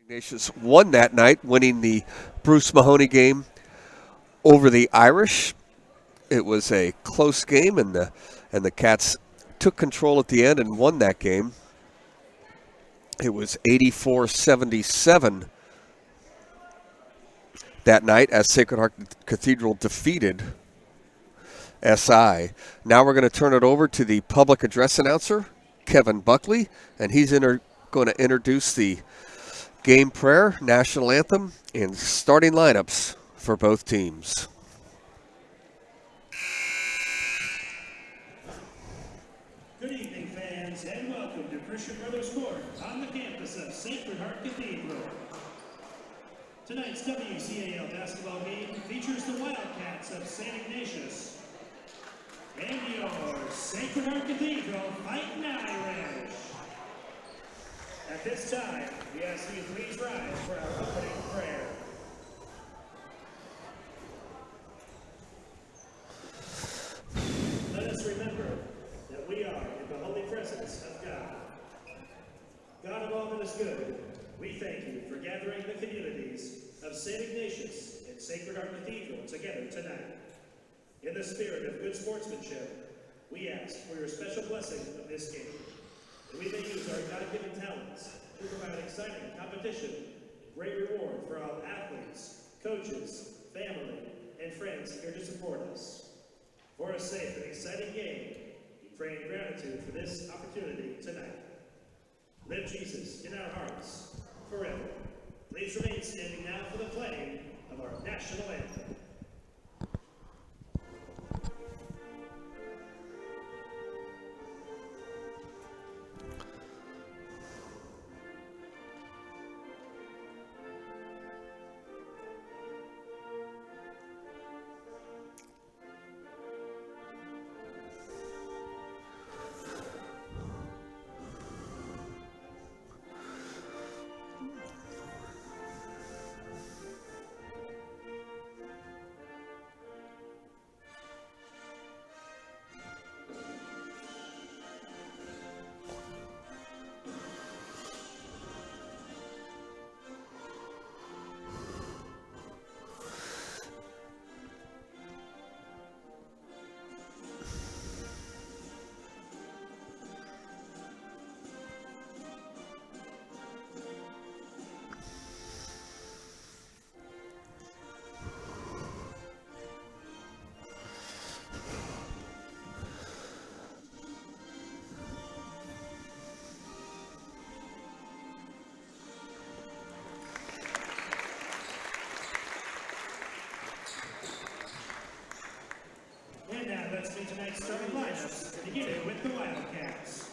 Ignatius won that night, winning the Bruce Mahoney game over the Irish. It was a close game, and the Cats took control at the end and won that game. It was 84-77 that night as Sacred Heart Cathedral defeated SI. Now we're going to turn it over to the public address announcer, Kevin Buckley, and he's going to introduce the game prayer, national anthem, and starting lineups for both teams. Good evening, fans, and welcome to Christian Brothers Court on the campus of Sacred Heart Cathedral. Tonight's WCAL basketball game features the Wildcats of St. Ignatius and your Sacred Heart Cathedral Fighting Irish. At this time, we ask you please rise for our opening prayer. Let us remember that we are in the holy presence of God. God of all that is good, we thank you for gathering the communities of St. Ignatius and Sacred Heart Cathedral together tonight. In the spirit of good sportsmanship, we ask for your special blessing of this game, that we may use our God-given talents to provide exciting competition, great reward for all athletes, coaches, family, and friends here to support us. For a safe and exciting game, we pray in gratitude for this opportunity tonight. Live Jesus in our hearts forever. Please remain standing now for the playing of our national anthem. And now let's meet tonight's starting lineups, beginning with the Wildcats.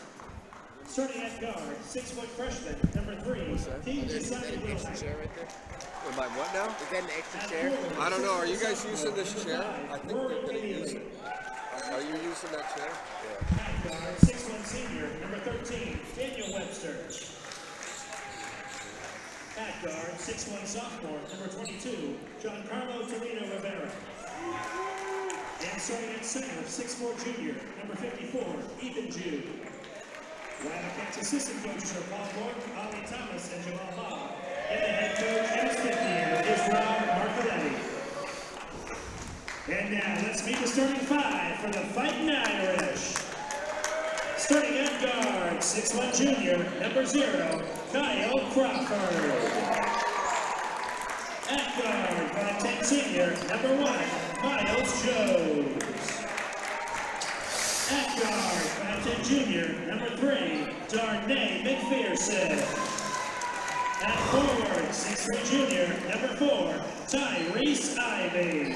Starting at guard, 6-foot freshman, number 3, Team Decided Will. Am I what now? Is that an extra chair? I don't know. Are you guys using this chair? I think they're going to use it. Are you using that chair? Yeah. At guard, 6'1" senior, number 13, Daniel Webster. At guard, 6'1" sophomore, number 22, Giancarlo Torino Rivera. And starting at center, 6'4" junior, number 54, Ethan Jude. Wildcats assistant coaches are Paul Moore, Ali Thomas, and Jamal Bob. And the head coach in his 5th year is Rob Marcoletti. And now let's meet the starting 5 for the Fighting Irish. Starting at guard, 6'1" junior, number 0, Kyle Crawford. At guard, 5'10" senior, number 1, Miles Jones. At guard, 5'10" junior, number 3, Darnay McPherson. At forward, 6'3" junior, number 4, Tyrese Ivey.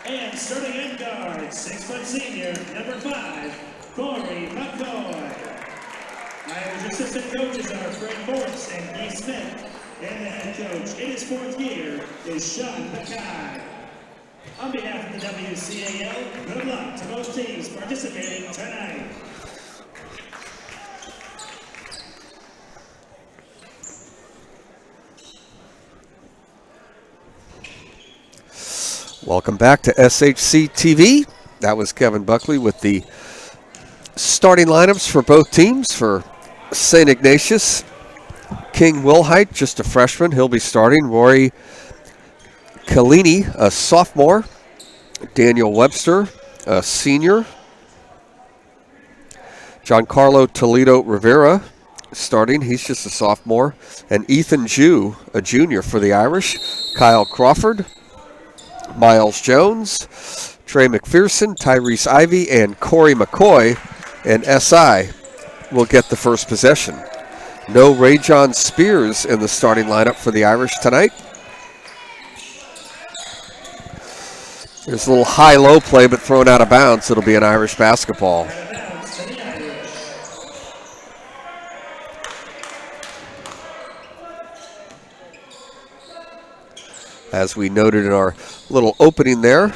And starting at guard, 6' senior, number 5, Corey McCoy. Irish assistant coaches are Fred Morris and Guy Smith. And the head coach in his 4th year is Sean Mackay. On behalf of the WCAL, good luck to both teams participating tonight. Welcome back to SHC TV. That was Kevin Buckley with the starting lineups for both teams. For St. Ignatius, King Wilhite, just a freshman. He'll be starting. Rory Kalini, a sophomore. Daniel Webster, a senior. Giancarlo Toledo Rivera starting. He's just a sophomore. And Ethan Jew, a junior for the Irish. Kyle Crawford, Miles Jones, Trey McPherson, Tyrese Ivey, and Corey McCoy. And SI will get the first possession. No Ray John Spears in the starting lineup for the Irish tonight. There's a little high-low play, but thrown out of bounds. It'll be an Irish basketball. As we noted in our little opening there,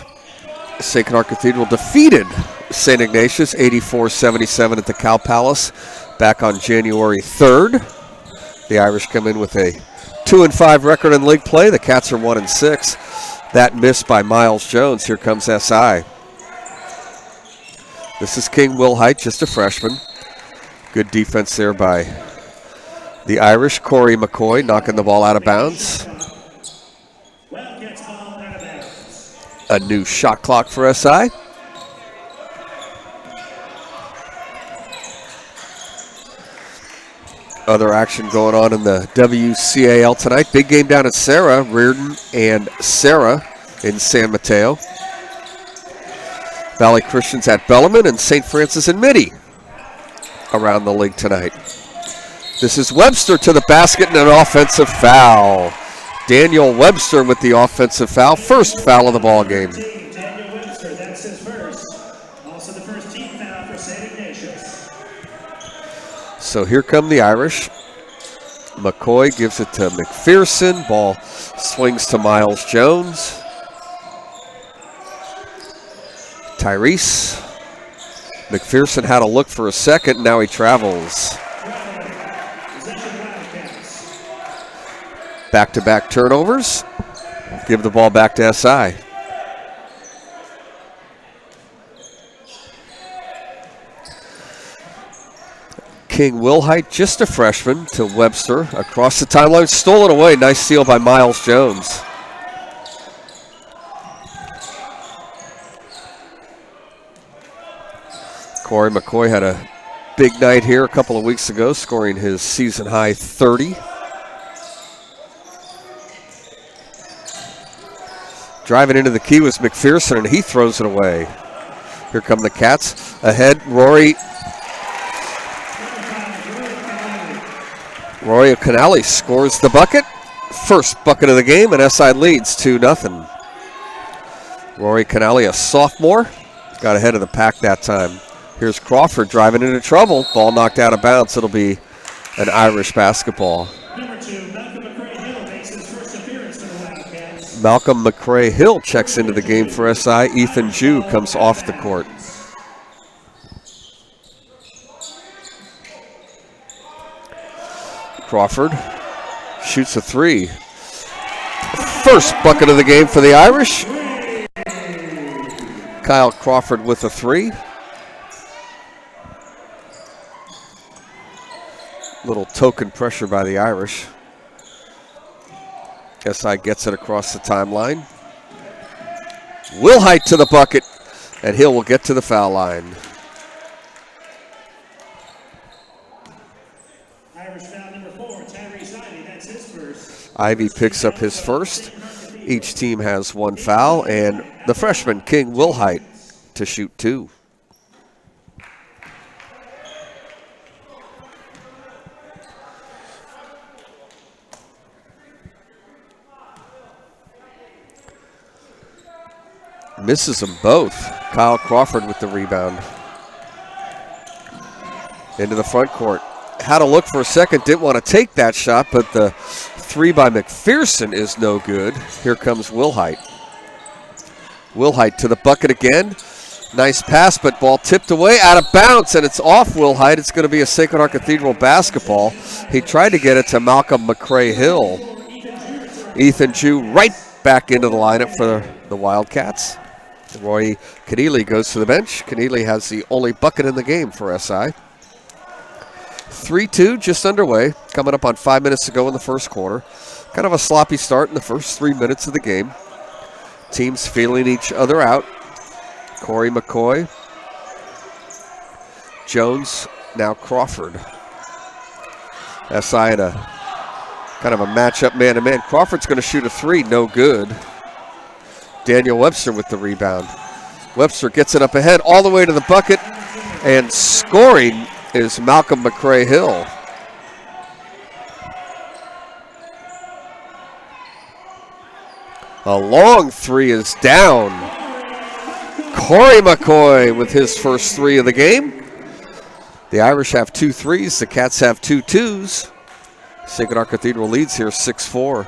St. Kennard Cathedral defeated St. Ignatius 84-77 at the Cow Palace back on January 3rd. The Irish come in with a 2-5 record in league play. The Cats are 1-6. That miss by Miles Jones. Here comes SI. This is King Wilhite, just a freshman. Good defense there by the Irish. Corey McCoy knocking the ball out of bounds. A new shot clock for SI. Other action going on in the WCAL tonight. Big game down at Sarah. Reardon and Sarah in San Mateo. Valley Christians at Bellarmine and St. Francis and Mitty around the league tonight. This is Webster to the basket and an offensive foul. Daniel Webster with the offensive foul. First foul of the ball game. Daniel Webster, that's his first. Also the first team foul for St. Ignatius. So here come the Irish. McCoy gives it to McPherson. Ball swings to Miles Jones. Tyrese. McPherson had a look for a second. Now he travels. Back-to-back turnovers. Give the ball back to SI. King Wilhite, just a freshman, to Webster. Across the timeline, stolen away. Nice steal by Miles Jones. Corey McCoy had a big night here a couple of weeks ago, scoring his season-high 30. Driving into the key was McPherson, and he throws it away. Here come the Cats. Ahead, Rory O'Connelly scores the bucket. First bucket of the game, and SI leads 2-0. Rory O'Connelly, a sophomore, got ahead of the pack that time. Here's Crawford driving into trouble. Ball knocked out of bounds. It'll be an Irish basketball. Number 2, Malcolm McCray-Hill makes his first appearance for the Wildcats. Malcolm McCray-Hill checks into the game for SI. Ethan Jew comes off the court. Crawford shoots a three. First bucket of the game for the Irish. Kyle Crawford with a three. Little token pressure by the Irish. SI gets it across the timeline. Wilhite to the bucket, and Hill will get to the foul line. Irish foul number 4, Tyrese Ivey, that's his first. Ivey picks up his first. Each team has one foul, and the freshman, King Wilhite, to shoot two. Misses them both. Kyle Crawford with the rebound. Into the front court. Had a look for a second, didn't want to take that shot, but the three by McPherson is no good. Here comes Wilhite. Wilhite to the bucket again. Nice pass, but ball tipped away, out of bounds, and it's off Wilhite. It's going to be a Sacred Heart Cathedral basketball. He tried to get it to Malcolm McCray-Hill. Ethan Jew right back into the lineup for the Wildcats. Roy Keneally goes to the bench. Keneally has the only bucket in the game for SI. 3-2 just underway, coming up on 5 minutes to go in the first quarter. Kind of a sloppy start in the first 3 minutes of the game. Teams feeling each other out. Corey McCoy, Jones, now Crawford. SI in a kind of a matchup man-to-man. Crawford's going to shoot a three, no good. Daniel Webster with the rebound. Webster gets it up ahead all the way to the bucket, and scoring is Malcolm McCray-Hill. A long three is down. Corey McCoy with his first three of the game. The Irish have 2 threes. The Cats have 2 twos. Sacred Heart Cathedral leads here 6-4.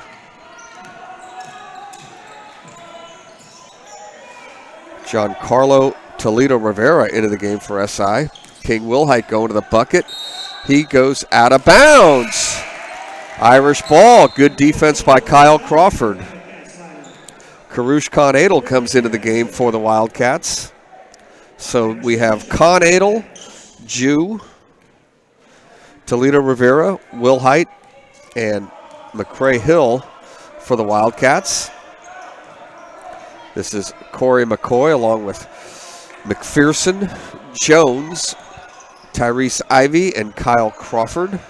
Giancarlo Toledo Rivera into the game for SI. King Wilhite going to the bucket. He goes out of bounds. Irish ball. Good defense by Kyle Crawford. Karush Con-Adel comes into the game for the Wildcats. So we have Con-Adel, Jew, Toledo Rivera, Wilhite, and McCray-Hill for the Wildcats. This is Corey McCoy along with McPherson, Jones, Tyrese Ivey, and Kyle Crawford.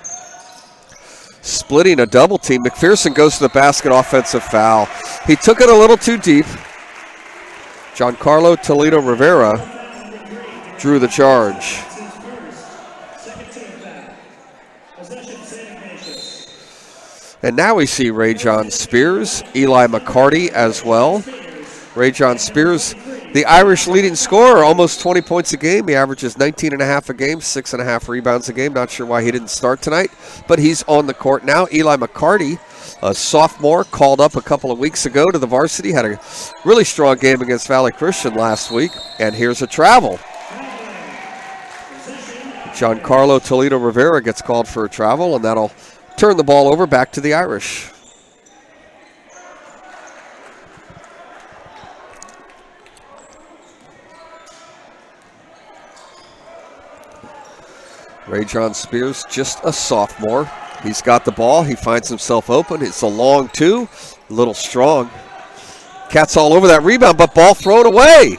Splitting a double team. McPherson goes to the basket, offensive foul. He took it a little too deep. Giancarlo Toledo Rivera drew the charge. And now we see Ray John Spears, Eli McCarty as well. Ray John Spears, the Irish leading scorer, almost 20 points a game. He averages 19.5 a game, 6.5 rebounds a game. Not sure why he didn't start tonight, but he's on the court now. Eli McCarty, a sophomore, called up a couple of weeks ago to the varsity, had a really strong game against Valley Christian last week, and here's a travel. Giancarlo Toledo Rivera gets called for a travel, and that'll turn the ball over back to the Irish. Ray John Spears, just a sophomore. He's got the ball. He finds himself open. It's a long two, a little strong. Cats all over that rebound, but ball thrown away.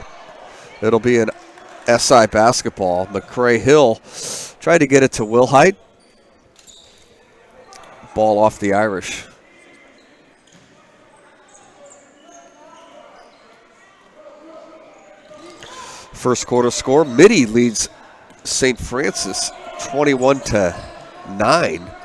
It'll be an SI basketball. McCray-Hill tried to get it to Wilhite. Ball off the Irish. First quarter score, Mitty leads St. Francis 21-9.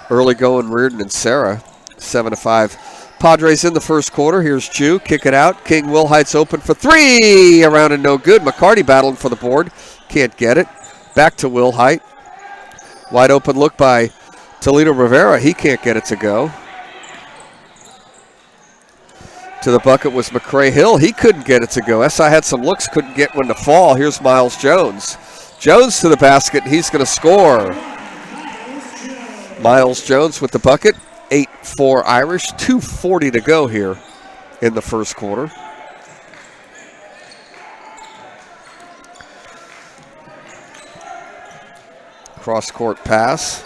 Early going Reardon and Sarah, 7-5. Padres in the first quarter. Here's Jew, kick it out. King Wilhite's open for three. Around and no good. McCarty battling for the board. Can't get it. Back to Wilhite. Wide open look by Toledo Rivera. He can't get it to go. To the bucket was McCray-Hill. He couldn't get it to go. SI had some looks, couldn't get one to fall. Here's Miles Jones. Jones to the basket. He's going to score. Miles Jones with the bucket. 8-4 Irish. 2:40 to go here in the first quarter. Cross-court pass.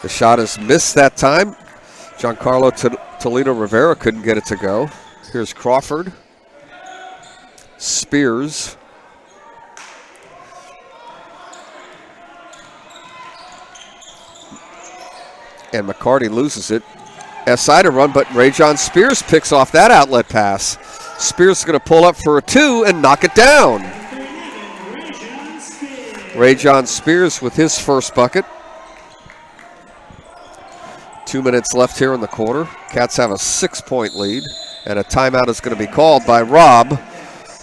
The shot is missed that time. Giancarlo Toledo Rivera couldn't get it to go. Here's Crawford. Spears. And McCarty loses it. SI to run, but Ray John Spears picks off that outlet pass. Spears is going to pull up for a two and knock it down. Ray John Spears with his first bucket. 2 minutes left here in the quarter. Cats have a 6-point lead, and a timeout is going to be called by Rob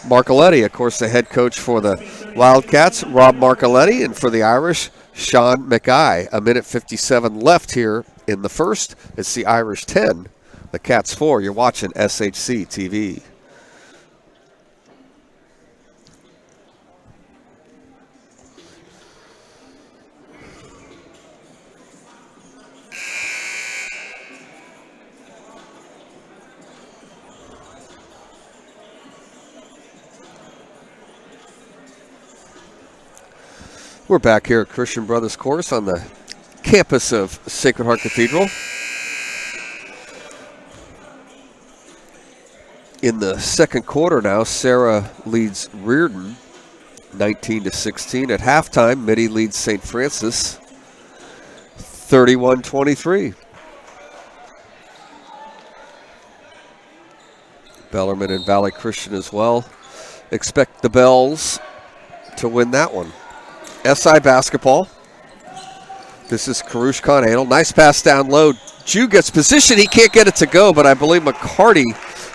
Marcoletti. Of course, the head coach for the Wildcats, Rob Marcoletti, and for the Irish, Sean McKay. 1:57 left here in the first. It's the Irish 10, the Cats 4. You're watching SHC TV. We're back here at Christian Brothers Course on the campus of Sacred Heart Cathedral. In the second quarter now, Sarah leads Reardon 19-16. At halftime, Mitty leads St. Francis 31-23. Bellarmine and Valley Christian as well. Expect the Bells to win that one. SI basketball. This is Karush Khan Adel. Nice pass down low. Jew gets position. He can't get it to go, but I believe McCarty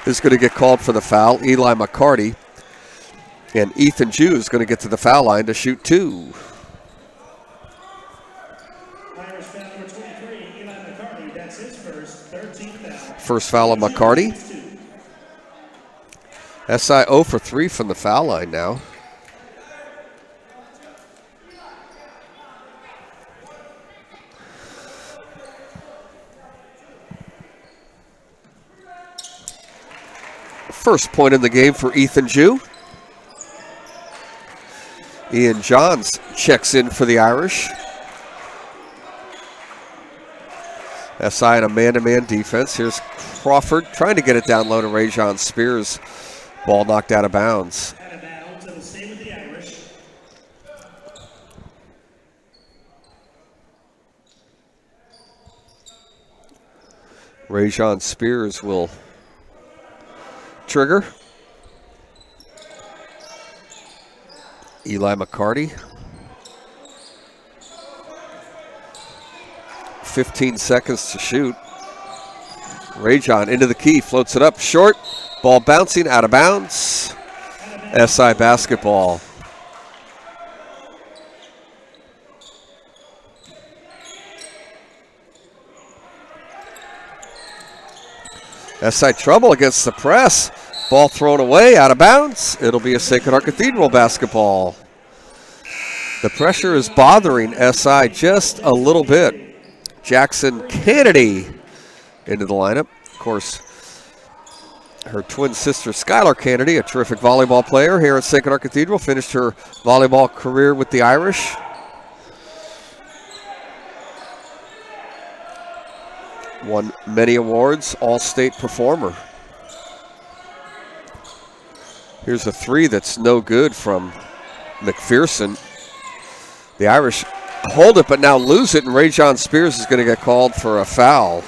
is going to get called for the foul. Eli McCarty. And Ethan Jew is going to get to the foul line to shoot two. Irish foul number 23, Eli McCarty. That's his first, 13th foul. First foul of McCarty. SI 0 for 3 from the foul line now. First point in the game for Ethan Jew. Ian Johns checks in for the Irish. SI in a man-to-man defense. Here's Crawford trying to get it down low to Rajon Spears. Ball knocked out of bounds. Out of bounds, it'll stay with the Irish. Rajon Spears will trigger. Eli McCarty. 15 seconds to shoot. Rajon into the key, floats it up short. Ball bouncing out of bounds. SI basketball. SI trouble against the press. Ball thrown away, out of bounds. It'll be a Sacred Heart Cathedral basketball. The pressure is bothering SI just a little bit. Jackson Kennedy into the lineup. Of course, her twin sister, Skylar Kennedy, a terrific volleyball player here at Sacred Heart Cathedral, finished her volleyball career with the Irish. Won many awards, all-state performer. Here's a three that's no good from McPherson. The Irish hold it but now lose it, and Rajon Spears is going to get called for a foul.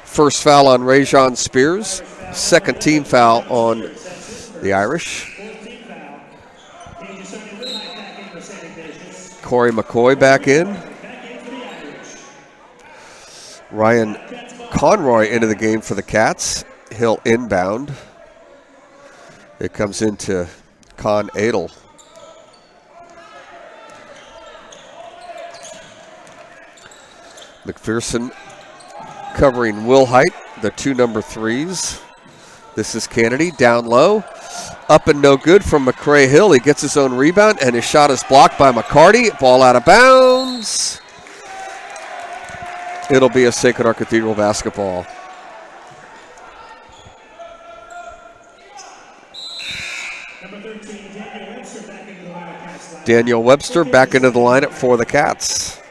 First foul on Rajon Spears, second team foul on the Irish. Corey McCoy back in. Ryan Conroy into the game for the Cats. Hill inbound. It comes into Con Adel. McPherson covering Will Height, the two number threes. This is Kennedy down low. Up and no good from McCray Hill. He gets his own rebound, and his shot is blocked by McCarty. Ball out of bounds. It'll be a Sacred Heart Cathedral basketball. Daniel Webster back into the lineup for the Cats.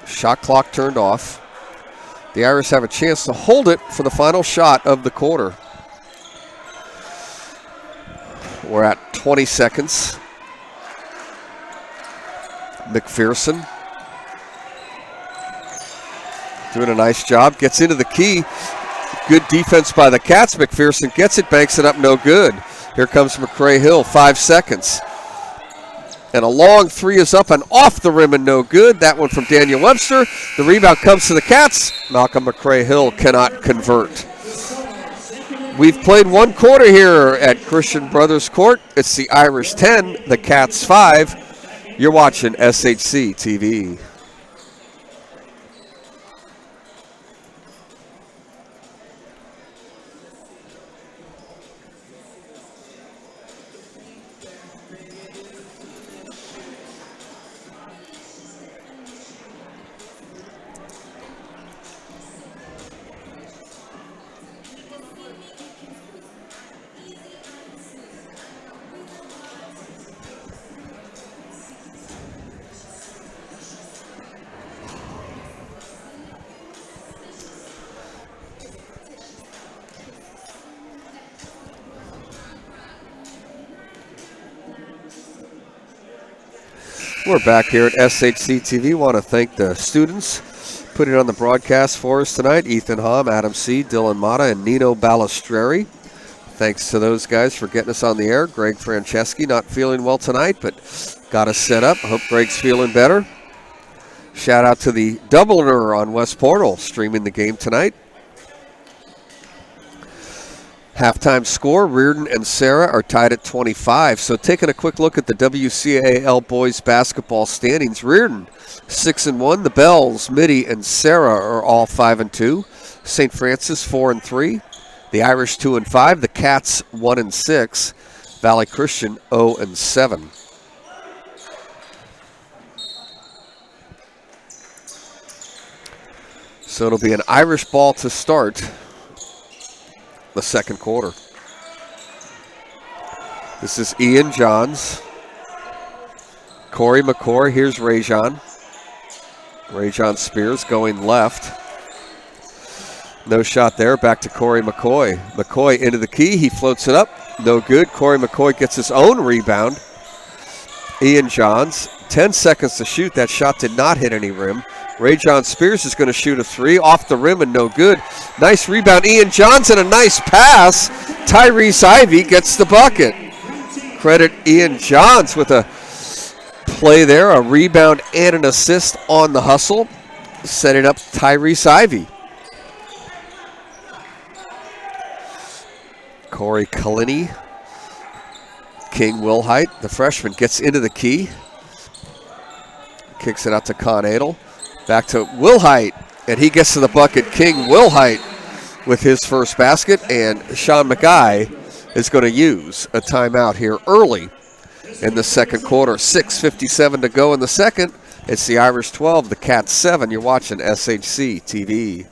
Shot clock turned off. The Irish have a chance to hold it for the final shot of the quarter. We're at 20 seconds. McPherson doing a nice job. Gets into the key. Good defense by the Cats. McPherson gets it, banks it up, no good. Here comes McCray Hill, 5 seconds. And a long three is up and off the rim and no good. That one from Daniel Webster. The rebound comes to the Cats. Malcolm McCray Hill cannot convert. We've played one quarter here at Christian Brothers Court. It's the Irish 10, the Cats 5. You're watching SHC TV. We're back here at SHC TV. Want to thank the students putting on the broadcast for us tonight. Ethan Hom, Adam C., Dylan Mata, and Nino Balistreri. Thanks to those guys for getting us on the air. Greg Franceschi not feeling well tonight, but got us set up. I hope Greg's feeling better. Shout out to the Dubliner on West Portal streaming the game tonight. Halftime score, Reardon and Sarah are tied at 25. So taking a quick look at the WCAL boys basketball standings. Reardon 6-1. The Bells, Mitty, and Sarah are all 5-2. St. Francis 4-3. The Irish 2-5. The Cats 1-6. Valley Christian 0-7. So it'll be an Irish ball to start the second quarter. This is Ian Johns. Corey McCoy. Here's Rajon. Rajon Spears going left. No shot there. Back to Corey McCoy. McCoy into the key. He floats it up. No good. Corey McCoy gets his own rebound. Ian Johns. 10 seconds to shoot. That shot did not hit any rim. Rajon Spears is going to shoot a three off the rim and no good. Nice rebound. Ian Johns and a nice pass. Tyrese Ivey gets the bucket. Credit Ian Johns with a play there, a rebound and an assist on the hustle, setting up Tyrese Ivey. Corey Kalini. King Wilhite, the freshman, gets into the key. Kicks it out to Con Adel. Back to Wilhite, and he gets to the bucket. King Wilhite with his first basket, and Sean McGuy is going to use a timeout here early in the second quarter. 6:57 to go in the second. It's the Irish 12, the Cats 7. You're watching SHC TV.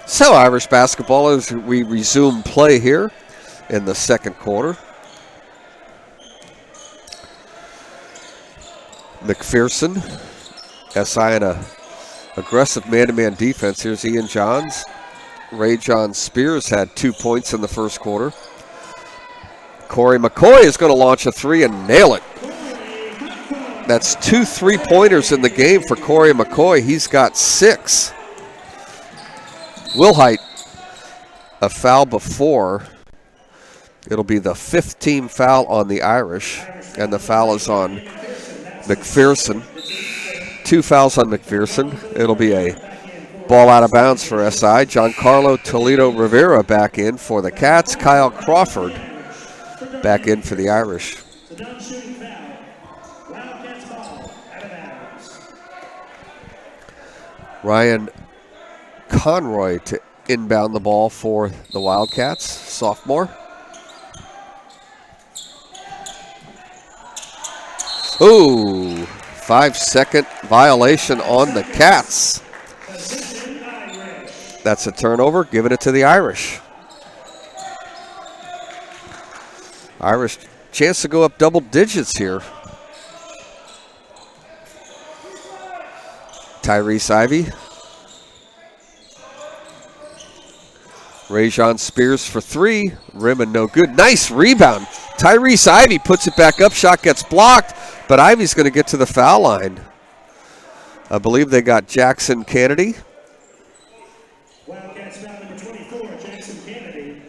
So Irish basketball as we resume play here in the second quarter. McPherson, SI in a aggressive man-to-man defense. Here's Ian Johns. Rajon Spears had 2 points in the first quarter. Corey McCoy is going to launch a three and nail it. That's 2 3-pointers in the game for Corey McCoy. He's got 6. Wilhite, a foul before. It'll be the 5th team foul on the Irish, and the foul is on McPherson. 2 fouls on McPherson. It'll be a ball out of bounds for SI. Giancarlo Toledo Rivera back in for the Cats. Kyle Crawford back in for the Irish. Ryan Conroy to inbound the ball for the Wildcats, sophomore. Ooh, 5-second violation on the Cats. That's a turnover, giving it to the Irish. Irish chance to go up double digits here. Tyrese Ivey. Rajon Spears for 3. Rim and no good. Nice rebound. Tyrese Ivey puts it back up. Shot gets blocked, but Ivey's going to get to the foul line. I believe they got Jackson Kennedy. Wildcats foul number 24, Jackson Kennedy.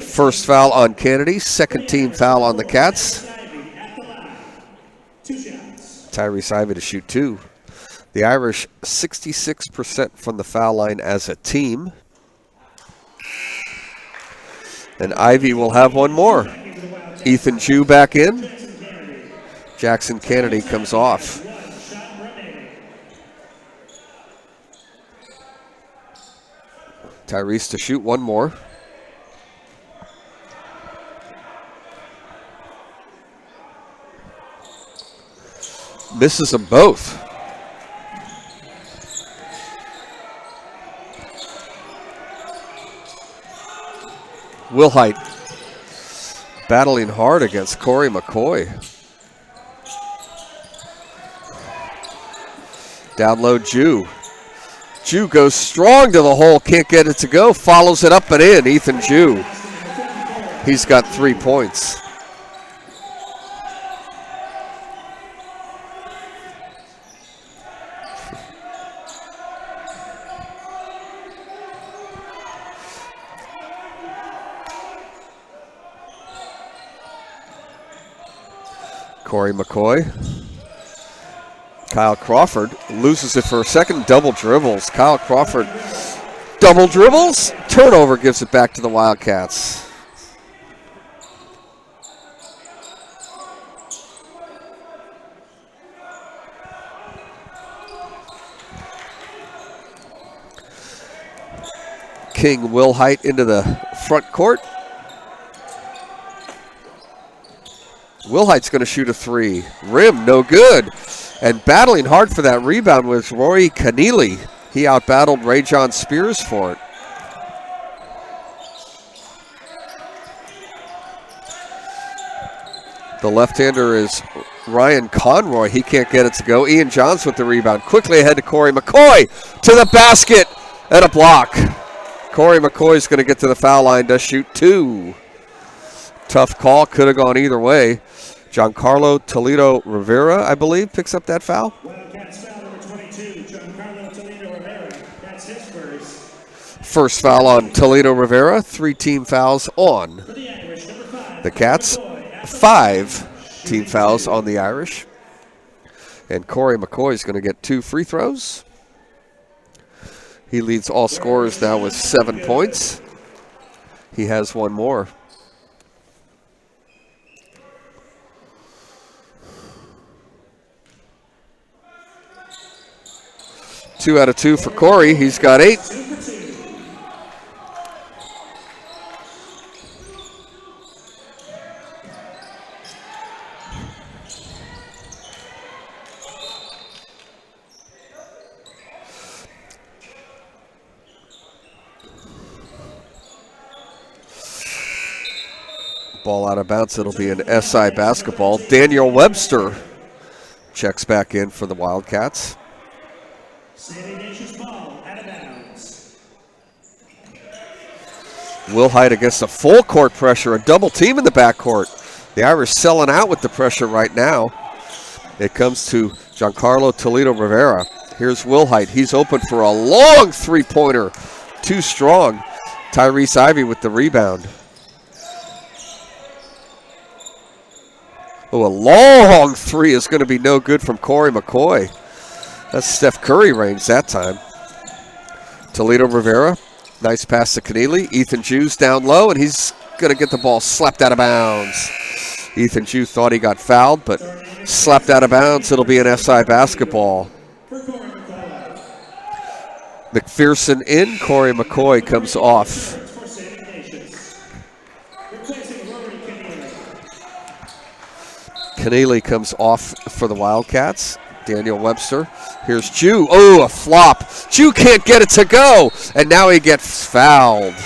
First foul on Kennedy. Second team foul on the Cats. Tyrese Ivey to shoot 2. The Irish 66% from the foul line as a team. And Ivey will have one more. Ethan Jew back in. Jackson Kennedy comes off. Tyrese to shoot one more. Misses them both. Wilhite battling hard against Corey McCoy. Down low, Jew. Jew goes strong to the hole, can't get it to go, follows it up and in. Ethan Jew. He's got 3 points. Corey McCoy. Kyle Crawford loses it for a second. Double dribbles. Kyle Crawford double dribbles. Turnover gives it back to the Wildcats. King Wilhite into the front court. Wilhite's going to shoot a 3. Rim, no good. And battling hard for that rebound was Rory Keneally. He outbattled Ray John Spears for it. The left-hander is Ryan Conroy. He can't get it to go. Ian Johns with the rebound. Quickly ahead to Corey McCoy. To the basket and a block. Corey McCoy's going to get to the foul line to shoot 2. Tough call. Could have gone either way. Giancarlo Toledo Rivera, I believe, picks up that foul. Wildcats foul number 22, Giancarlo Toledo Rivera. That's his first. First foul on Toledo Rivera. 3 team fouls on For the Irish, number 5. the Cats. 5 team fouls on the Irish. And Corey McCoy is going to get 2 free throws. He leads all scorers now with 7 points. He has one more. Two out of 2 for Corey. He's got 8. Ball out of bounds. It'll be an SI basketball. Daniel Webster checks back in for the Wildcats. Ignatius ball out of bounds. Wilhite against a full court pressure, a double team in the backcourt. The Irish selling out with the pressure right now. It comes to Giancarlo Toledo Rivera. Here's Wilhite. He's open for a long three-pointer. Too strong. Tyrese Ivey with the rebound. Oh, a long 3 is going to be no good from Corey McCoy. That's Steph Curry range that time. Toledo Rivera, nice pass to Keneally. Ethan Jew's down low, and he's going to get the ball slapped out of bounds. Ethan Jew thought he got fouled, but slapped out of bounds. It'll be an SI basketball. McPherson in, Corey McCoy comes off. Keneally comes off for the Wildcats. Daniel Webster. Here's Jew. Oh, a flop. Jew can't get it to go. And now he gets fouled.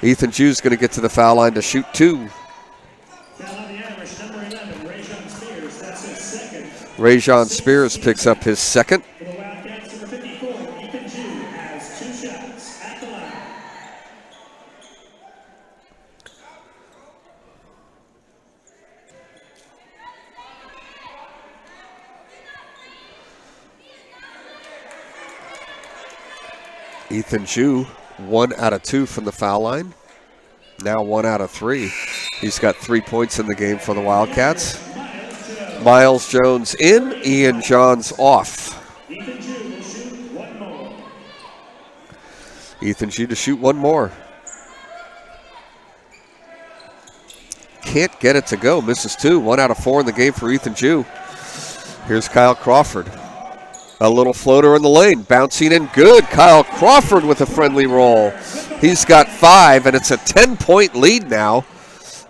Ethan Jew's going to get to the foul line to shoot 2. Rajon Spears picks up his second. For the Wildcats, number 54, Ethan Jew has 2 shots at the line. Ethan Jew, 1 out of 2 from the foul line. Now 1 out of 3. He's got 3 points in the game for the Wildcats. Miles Jones in, Ian Johns off. Ethan Jew will shoot 1 more. Ethan Jew to shoot 1 more. Can't get it to go, misses 2. 1 out of 4 in the game for Ethan Jew. Here's Kyle Crawford. A little floater in the lane, bouncing in good. Kyle Crawford with a friendly roll. He's got 5, and it's a 10-point lead now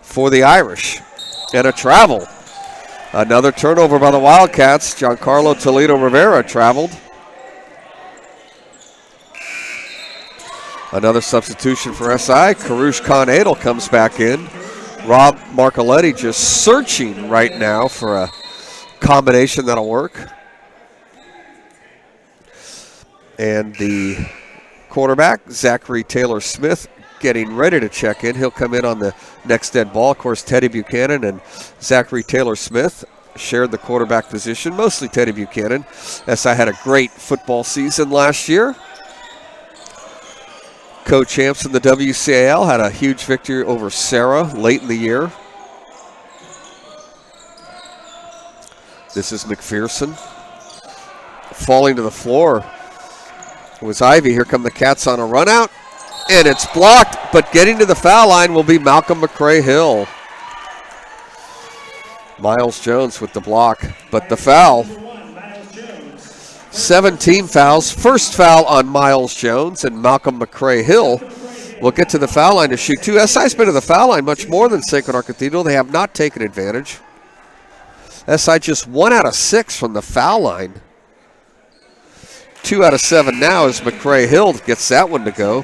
for the Irish. And a travel. Another turnover by the Wildcats. Giancarlo Toledo Rivera traveled. Another substitution for SI. Karush Khan Adel comes back in. Rob Marcoletti just searching right now for a combination that'll work. And the quarterback, Zachary Taylor Smith, getting ready to check in. He'll come in on the next dead ball. Of course, Teddy Buchanan and Zachary Taylor Smith shared the quarterback position, mostly Teddy Buchanan. SI had a great football season last year. Co-champs in the WCAL had a huge victory over Sarah late in the year. This is McPherson. Falling to the floor was Ivy. Here come the Cats on a run out, and it's blocked, but getting to the foul line will be Malcolm McCray-Hill. Miles Jones with the block, but the foul. 17 fouls. First foul on Miles Jones, and Malcolm McCray-Hill will get to the foul line to shoot 2. SI's been to the foul line much more than Sacred Heart Cathedral. They have not taken advantage. SI just 1 out of 6 from the foul line. 2 out of 7 now as McCray-Hill gets that one to go.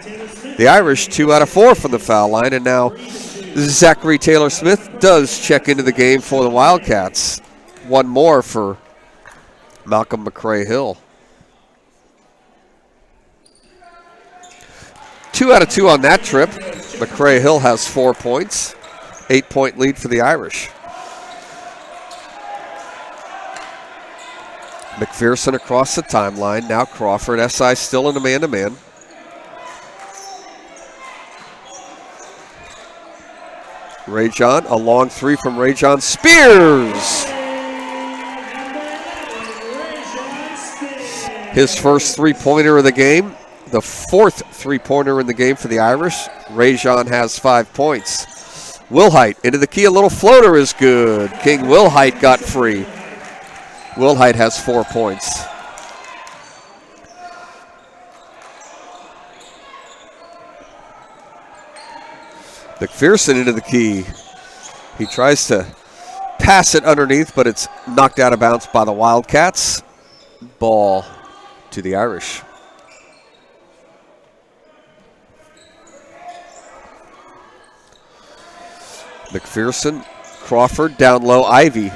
The Irish 2 out of 4 from the foul line, and now Zachary Taylor Smith does check into the game for the Wildcats. One more for Malcolm McCray-Hill. 2 out of 2 on that trip. McCray-Hill has 4 points. 8-point lead for the Irish. McPherson across the timeline. Now Crawford. SI still in a man-to-man. Ray John, a long 3 from Ray John. Spears! His first 3-pointer of the game. The 4th 3-pointer in the game for the Irish. Ray John has 5 points. Wilhite into the key. A little floater is good. King Wilhite got free. Wilhite has 4 points. McPherson into the key. He tries to pass it underneath, but it's knocked out of bounds by the Wildcats. Ball to the Irish. McPherson, Crawford, down low, Ivy.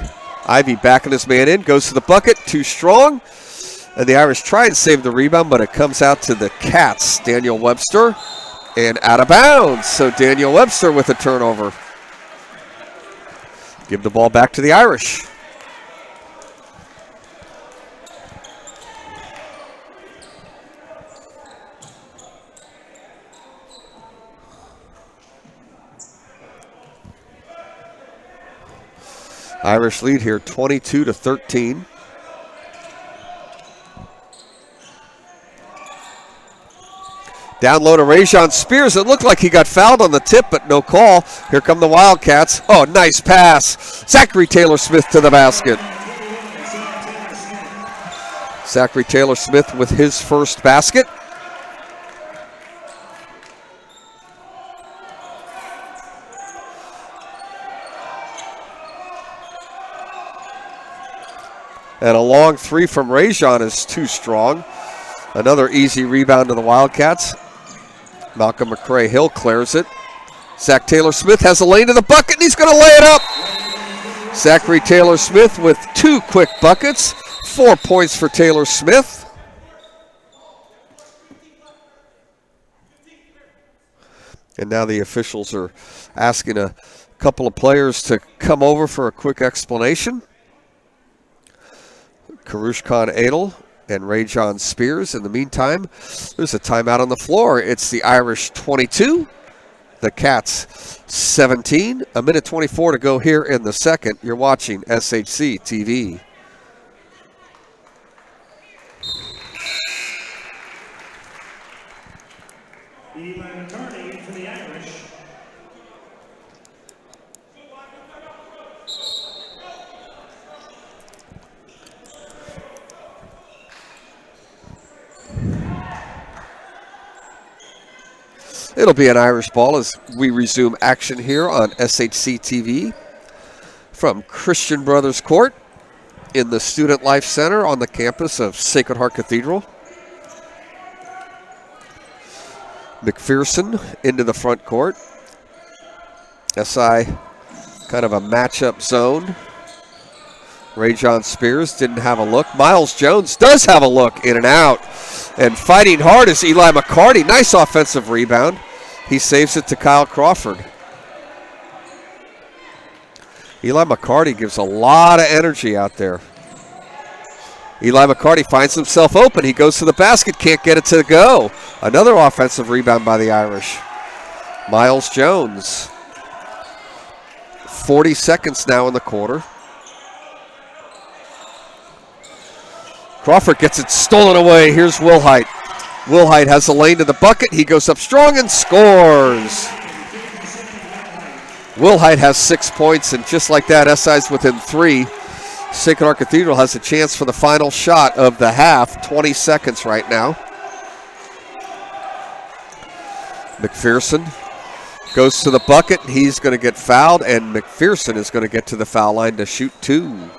Ivy backing his man in, goes to the bucket, too strong. And the Irish try and save the rebound, but it comes out to the Cats. Daniel Webster, and out of bounds. So Daniel Webster with a turnover. Give the ball back to the Irish. Irish lead here 22-13. Down low to Rajon Spears. It looked like he got fouled on the tip, but no call. Here come the Wildcats. Oh, nice pass. Zachary Taylor Smith to the basket. Zachary Taylor Smith with his first basket. And a long 3 from Rajon is too strong. Another easy rebound to the Wildcats. Malcolm McCray-Hill clears it. Zach Taylor Smith has a lane to the bucket, and he's going to lay it up. Zachary Taylor Smith with 2 quick buckets. 4 points for Taylor Smith. And now the officials are asking a couple of players to come over for a quick explanation. Karush Khan Adel and Rajon Spears. In the meantime, there's a timeout on the floor. It's the Irish 22, the Cats 17. A minute 24 to go here in the second. You're watching SHC TV. Eli McCarty for the Irish. It'll be an Irish ball as we resume action here on SHC TV from Christian Brothers Court in the Student Life Center on the campus of Sacred Heart Cathedral. McPherson into the front court. SI kind of a matchup zone. Ray John Spears didn't have a look. Miles Jones does have a look, in and out. And fighting hard is Eli McCarty. Nice offensive rebound. He saves it to Kyle Crawford. Eli McCarty gives a lot of energy out there. Eli McCarty finds himself open. He goes to the basket, can't get it to go. Another offensive rebound by the Irish. Miles Jones. 40 seconds now in the quarter. Crawford gets it stolen away. Here's Wilhite. Wilhite has the lane to the bucket. He goes up strong and scores. Wilhite has 6 points, and just like that, SI's within 3. Sacred Heart Cathedral has a chance for the final shot of the half. 20 seconds right now. McPherson goes to the bucket. He's going to get fouled, and McPherson is going to get to the foul line to shoot 2.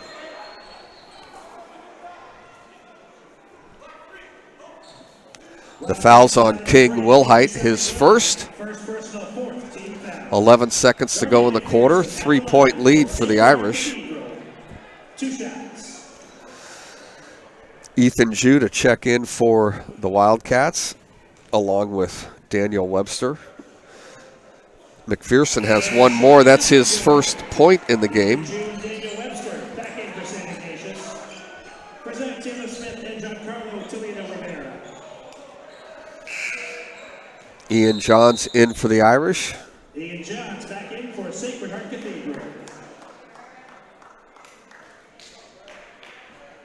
The foul's on King Wilhite, his first. 11 seconds to go in the quarter. 3-point lead for the Irish. Ethan Jew to check in for the Wildcats, along with Daniel Webster. McPherson has one more. That's his first point in the game. Ian Johns in for the Irish. Ian Johns back in for Sacred Heart Cathedral.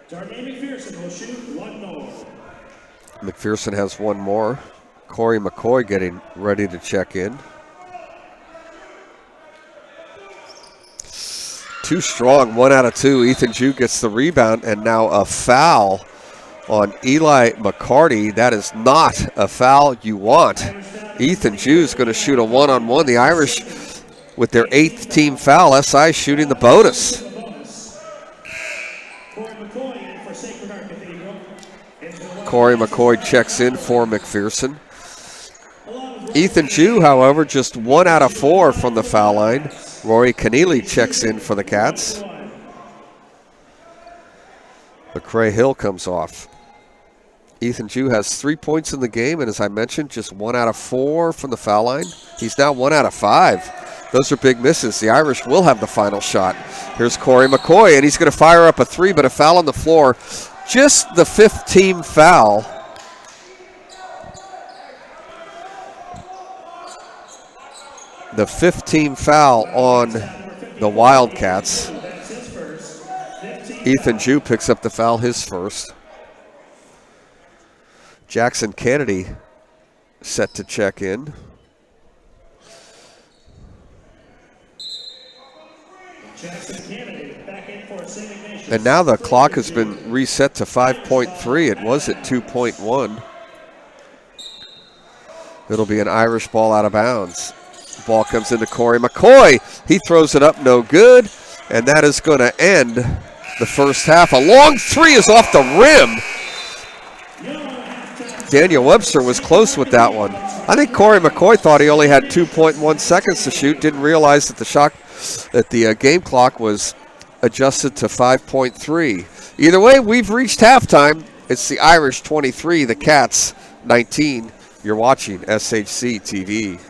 Darnay McPherson will shoot one more. McPherson has one more. Corey McCoy getting ready to check in. Too strong, 1 out of 2. Ethan Jew gets the rebound, and now a foul on Eli McCarty. That is not a foul you want. Ethan Jew is going to shoot a one-on-one. The Irish, with their 8th team foul, SI shooting the bonus. Corey McCoy checks in for McPherson. Ethan Jew, however, just 1 out of 4 from the foul line. Rory Keneally checks in for the Cats. McCray Hill comes off. Ethan Jew has 3 points in the game, and as I mentioned, just 1 out of 4 from the foul line. He's now 1 out of 5. Those are big misses. The Irish will have the final shot. Here's Corey McCoy, and he's going to fire up a 3, but a foul on the floor. Just the 5th team foul. The 5th team foul on the Wildcats. Ethan Jew picks up the foul, his first. Jackson Kennedy set to check in. And now the clock has been reset to 5.3. It was at 2.1. It'll be an Irish ball out of bounds. Ball comes into Corey McCoy. He throws it up, no good. And that is going to end the first half. A long 3 is off the rim. Daniel Webster was close with that one. I think Corey McCoy thought he only had 2.1 seconds to shoot. Didn't realize that the game clock was adjusted to 5.3. Either way, we've reached halftime. It's the Irish 23, the Cats 19. You're watching SHC TV.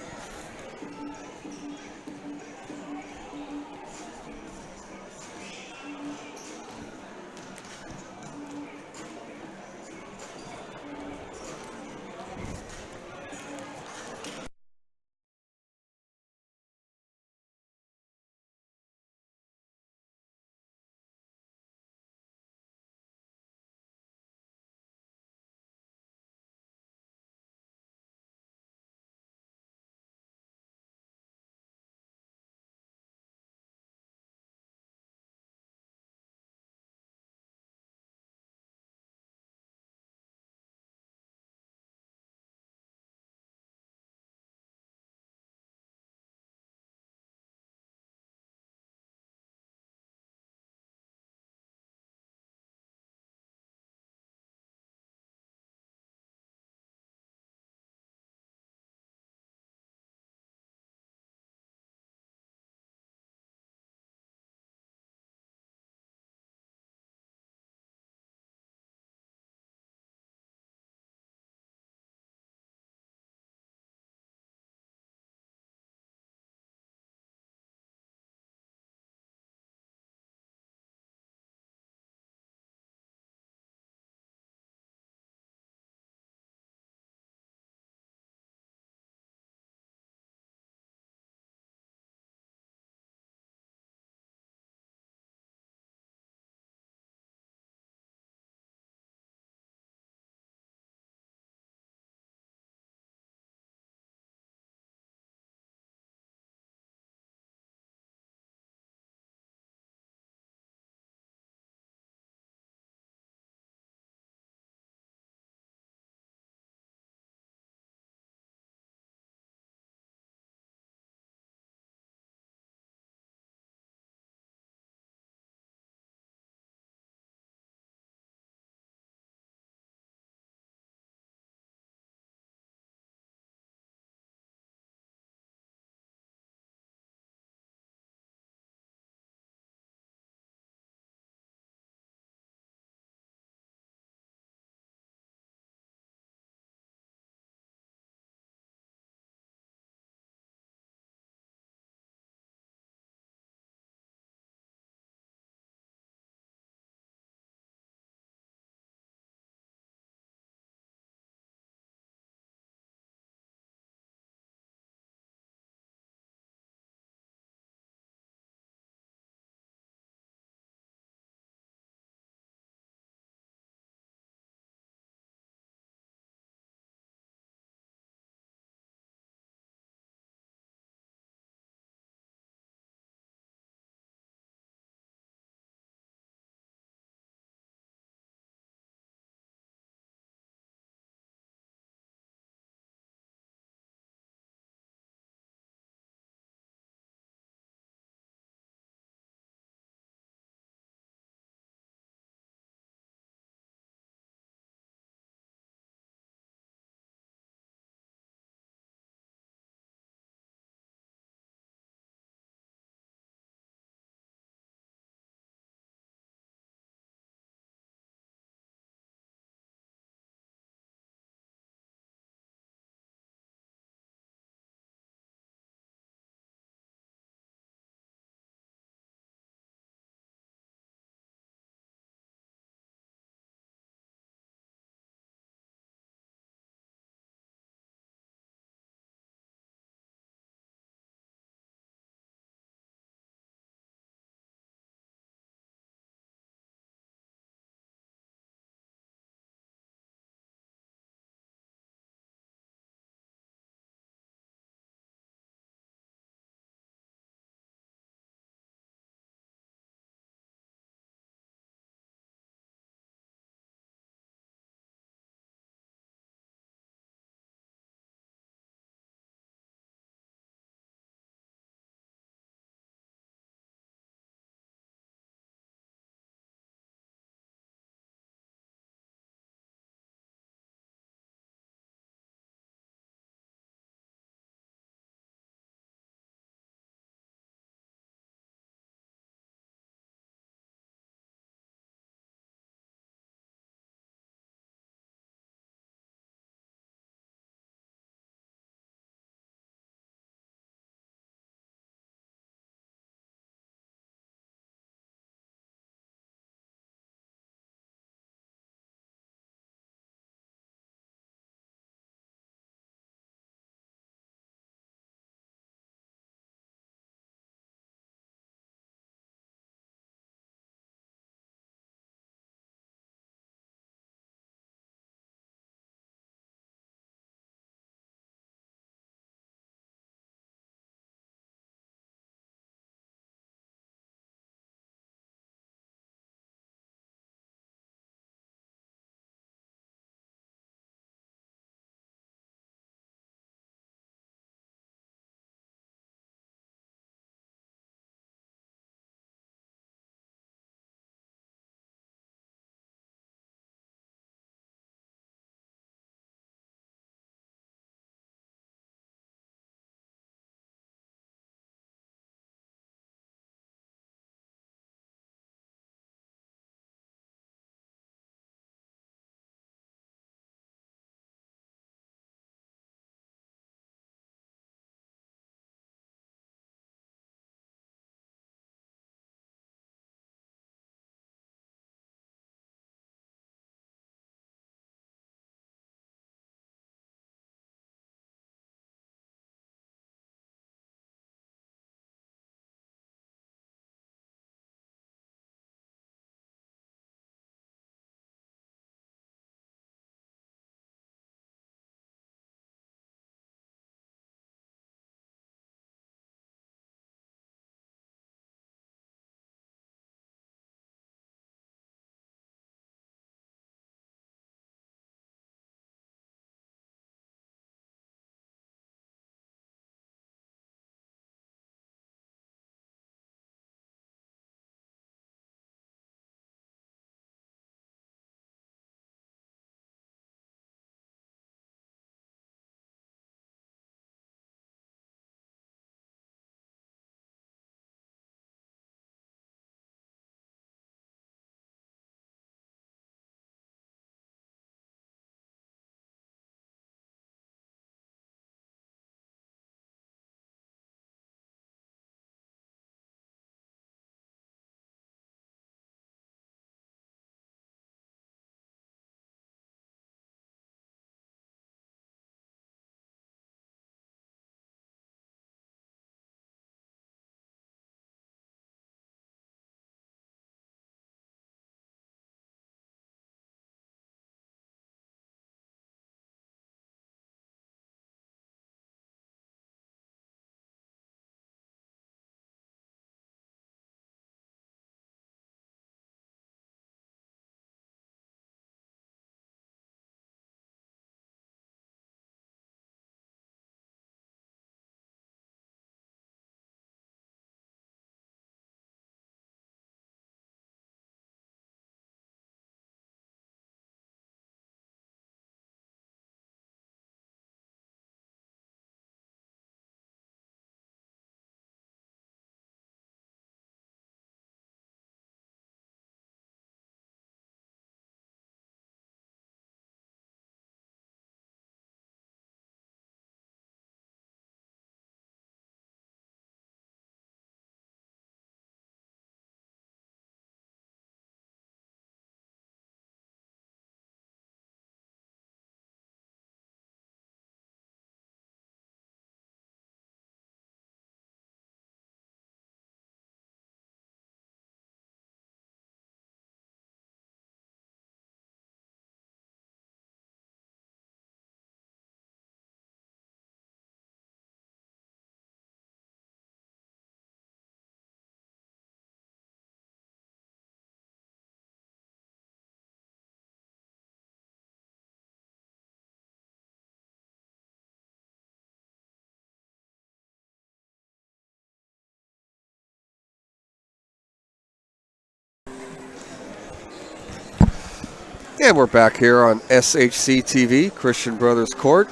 And we're back here on SHC TV, Christian Brothers Court.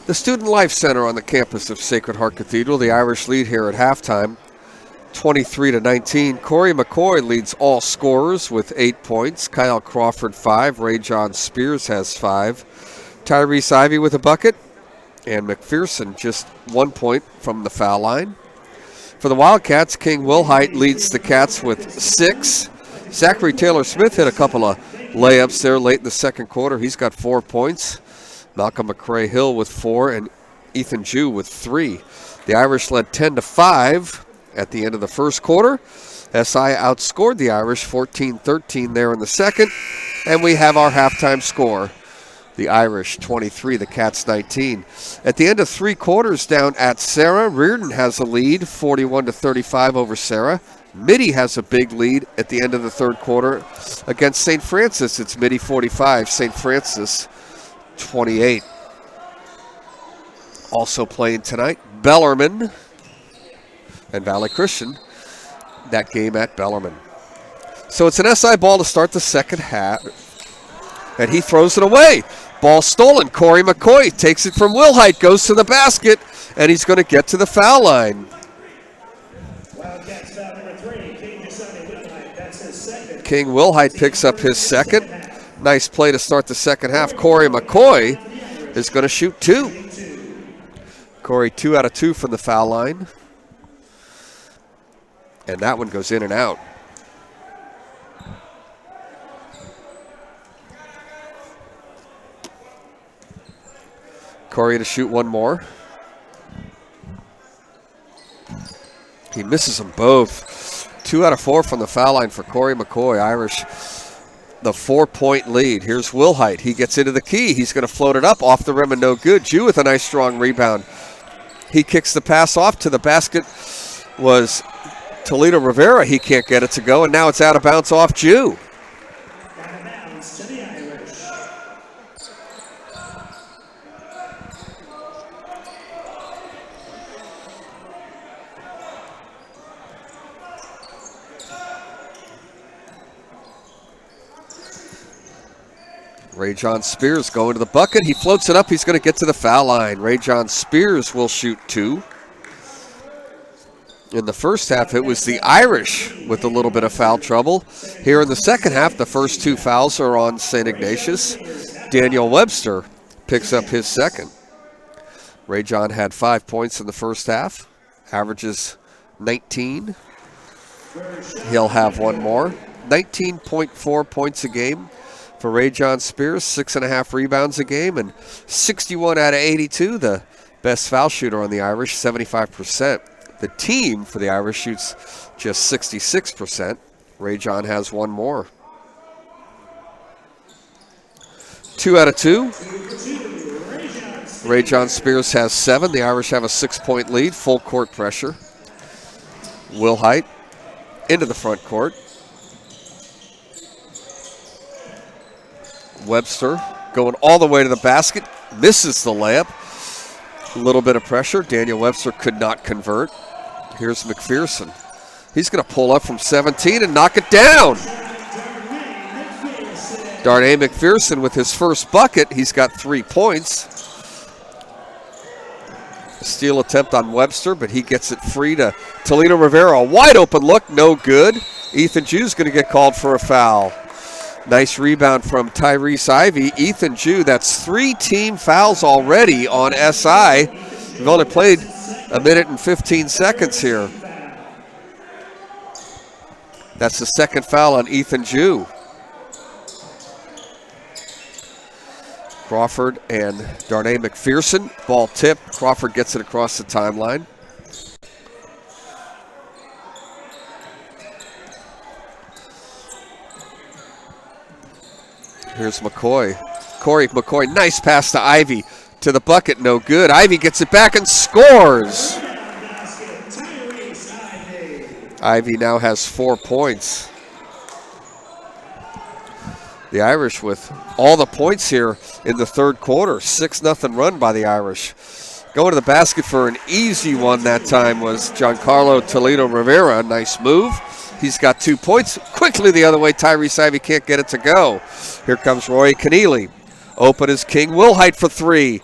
The Student Life Center on the campus of Sacred Heart Cathedral. The Irish lead here at halftime, 23-19. Corey McCoy leads all scorers with 8 points. Kyle Crawford 5. Ray John Spears has 5. Tyrese Ivey with a bucket. And McPherson just 1 point from the foul line. For the Wildcats, King Wilhite leads the Cats with 6. Zachary Taylor-Smith hit a couple of layups there late in the second quarter. He's got 4 points. Malcolm McCray-Hill with 4 and Ethan Jew with 3. The Irish led 10-5 at the end of the first quarter. SI outscored the Irish 14-13 there in the second. And we have our halftime score. The Irish 23, the Cats 19. At the end of 3 quarters down at Sarah, Reardon has a lead, 41-35 over Sarah. Mitty has a big lead at the end of the third quarter against St. Francis. It's Mitty 45, St. Francis 28. Also playing tonight, Bellarmine and Valley Christian. That game at Bellarmine. So it's an SI ball to start the second half. And he throws it away. Ball stolen. Corey McCoy takes it from Wilhite, goes to the basket, and he's going to get to the foul line. Wildcats foul number 3, King Wilhite. That's his second. King Wilhite picks up his second. Nice play to start the second half. Corey McCoy is going to shoot 2. Corey 2 out of 2 from the foul line. And that one goes in and out. Corey to shoot one more. He misses them both. 2 out of 4 from the foul line for Corey McCoy. Irish, the 4-point lead. Here's Wilhite. He gets into the key. He's going to float it up off the rim and no good. Jew with a nice strong rebound. He kicks the pass off to the basket. Was Toledo Rivera. He can't get it to go, and now it's out of bounds off Jew. Out of bounds to the Irish. Ray John Spears going to the bucket. He floats it up. He's going to get to the foul line. Ray John Spears will shoot 2. In the first half, it was the Irish with a little bit of foul trouble. Here in the second half, the first 2 fouls are on St. Ignatius. Daniel Webster picks up his second. Ray John had 5 points in the first half, averages 19. He'll have one more. 19.4 points a game for Ray John Spears, 6.5 rebounds a game, and 61 out of 82, the best foul shooter on the Irish, 75%. The team for the Irish shoots just 66%. Ray John has one more. 2 out of 2. Ray John Spears has 7. The Irish have a 6-point lead, full court pressure. Wilhite into the front court. Webster going all the way to the basket, misses the layup. A little bit of pressure. Daniel Webster could not convert. Here's McPherson. He's going to pull up from 17 and knock it down. Darnay McPherson with his first bucket. He's got 3 points. A steal attempt on Webster, but he gets it free to Toledo Rivera. A wide open look, no good. Ethan Jew's going to get called for a foul. Nice rebound from Tyrese Ivey. Ethan Jew, that's 3 team fouls already on SI. We've only played a minute and 15 seconds here. That's the second foul on Ethan Jew. Crawford and Darnay McPherson. Ball tipped. Crawford gets it across the timeline. Here's McCoy. Corey McCoy, nice pass to Ivey. To the bucket, no good. Ivey gets it back and scores. Ivey now has 4 points. The Irish with all the points here in the third quarter. 6-0 run by the Irish. Going to the basket for an easy one that time was Giancarlo Toledo Rivera. Nice move. He's got 2 points. Quickly the other way, Tyrese Ivey can't get it to go. Here comes Roy Keneally. Open is King Wilhite for 3.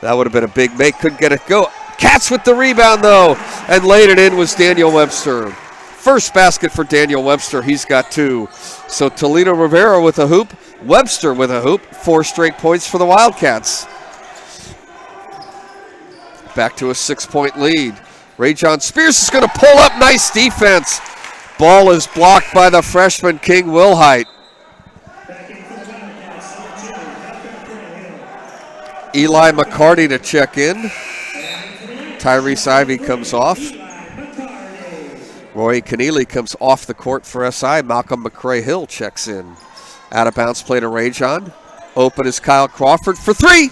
That would have been a big make. Couldn't get it go. Cats with the rebound, though, and laid it in was Daniel Webster. First basket for Daniel Webster. He's got 2. So Toledo Rivera with a hoop. Webster with a hoop. 4 straight points for the Wildcats. Back to a 6-point lead. Ray John Spears is going to pull up. Nice defense. Ball is blocked by the freshman King Wilhite. Eli McCarty to check in. Tyrese Ivey comes off. Roy Keneally comes off the court for SI. Malcolm McCray-Hill checks in. Out of bounds play to Ray John. Open is Kyle Crawford for 3.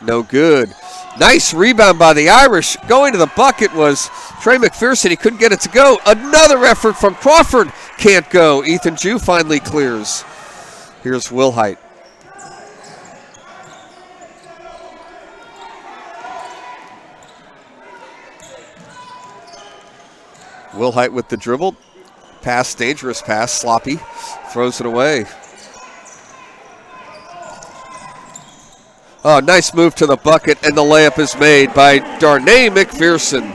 No good. Nice rebound by the Irish. Going to the bucket was Trey McPherson. He couldn't get it to go. Another effort from Crawford. Can't go. Ethan Jew finally clears. Here's Wilhite. Wilhite with the dribble. Pass, dangerous pass, sloppy. Throws it away. Oh, nice move to the bucket, and the layup is made by Darnay McPherson.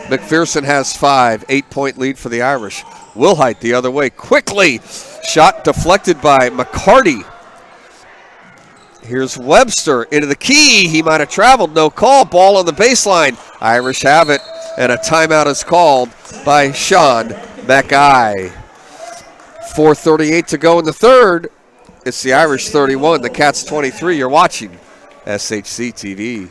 McPherson has 5, 8-point lead for the Irish. Wilhite the other way, quickly. Shot deflected by McCarty. Here's Webster into the key. He might have traveled, no call. Ball on the baseline. Irish have it, and a timeout is called by Sean Mackay. 4:38 to go in the third. It's the Irish 31, the Cats 23. You're watching SHC TV.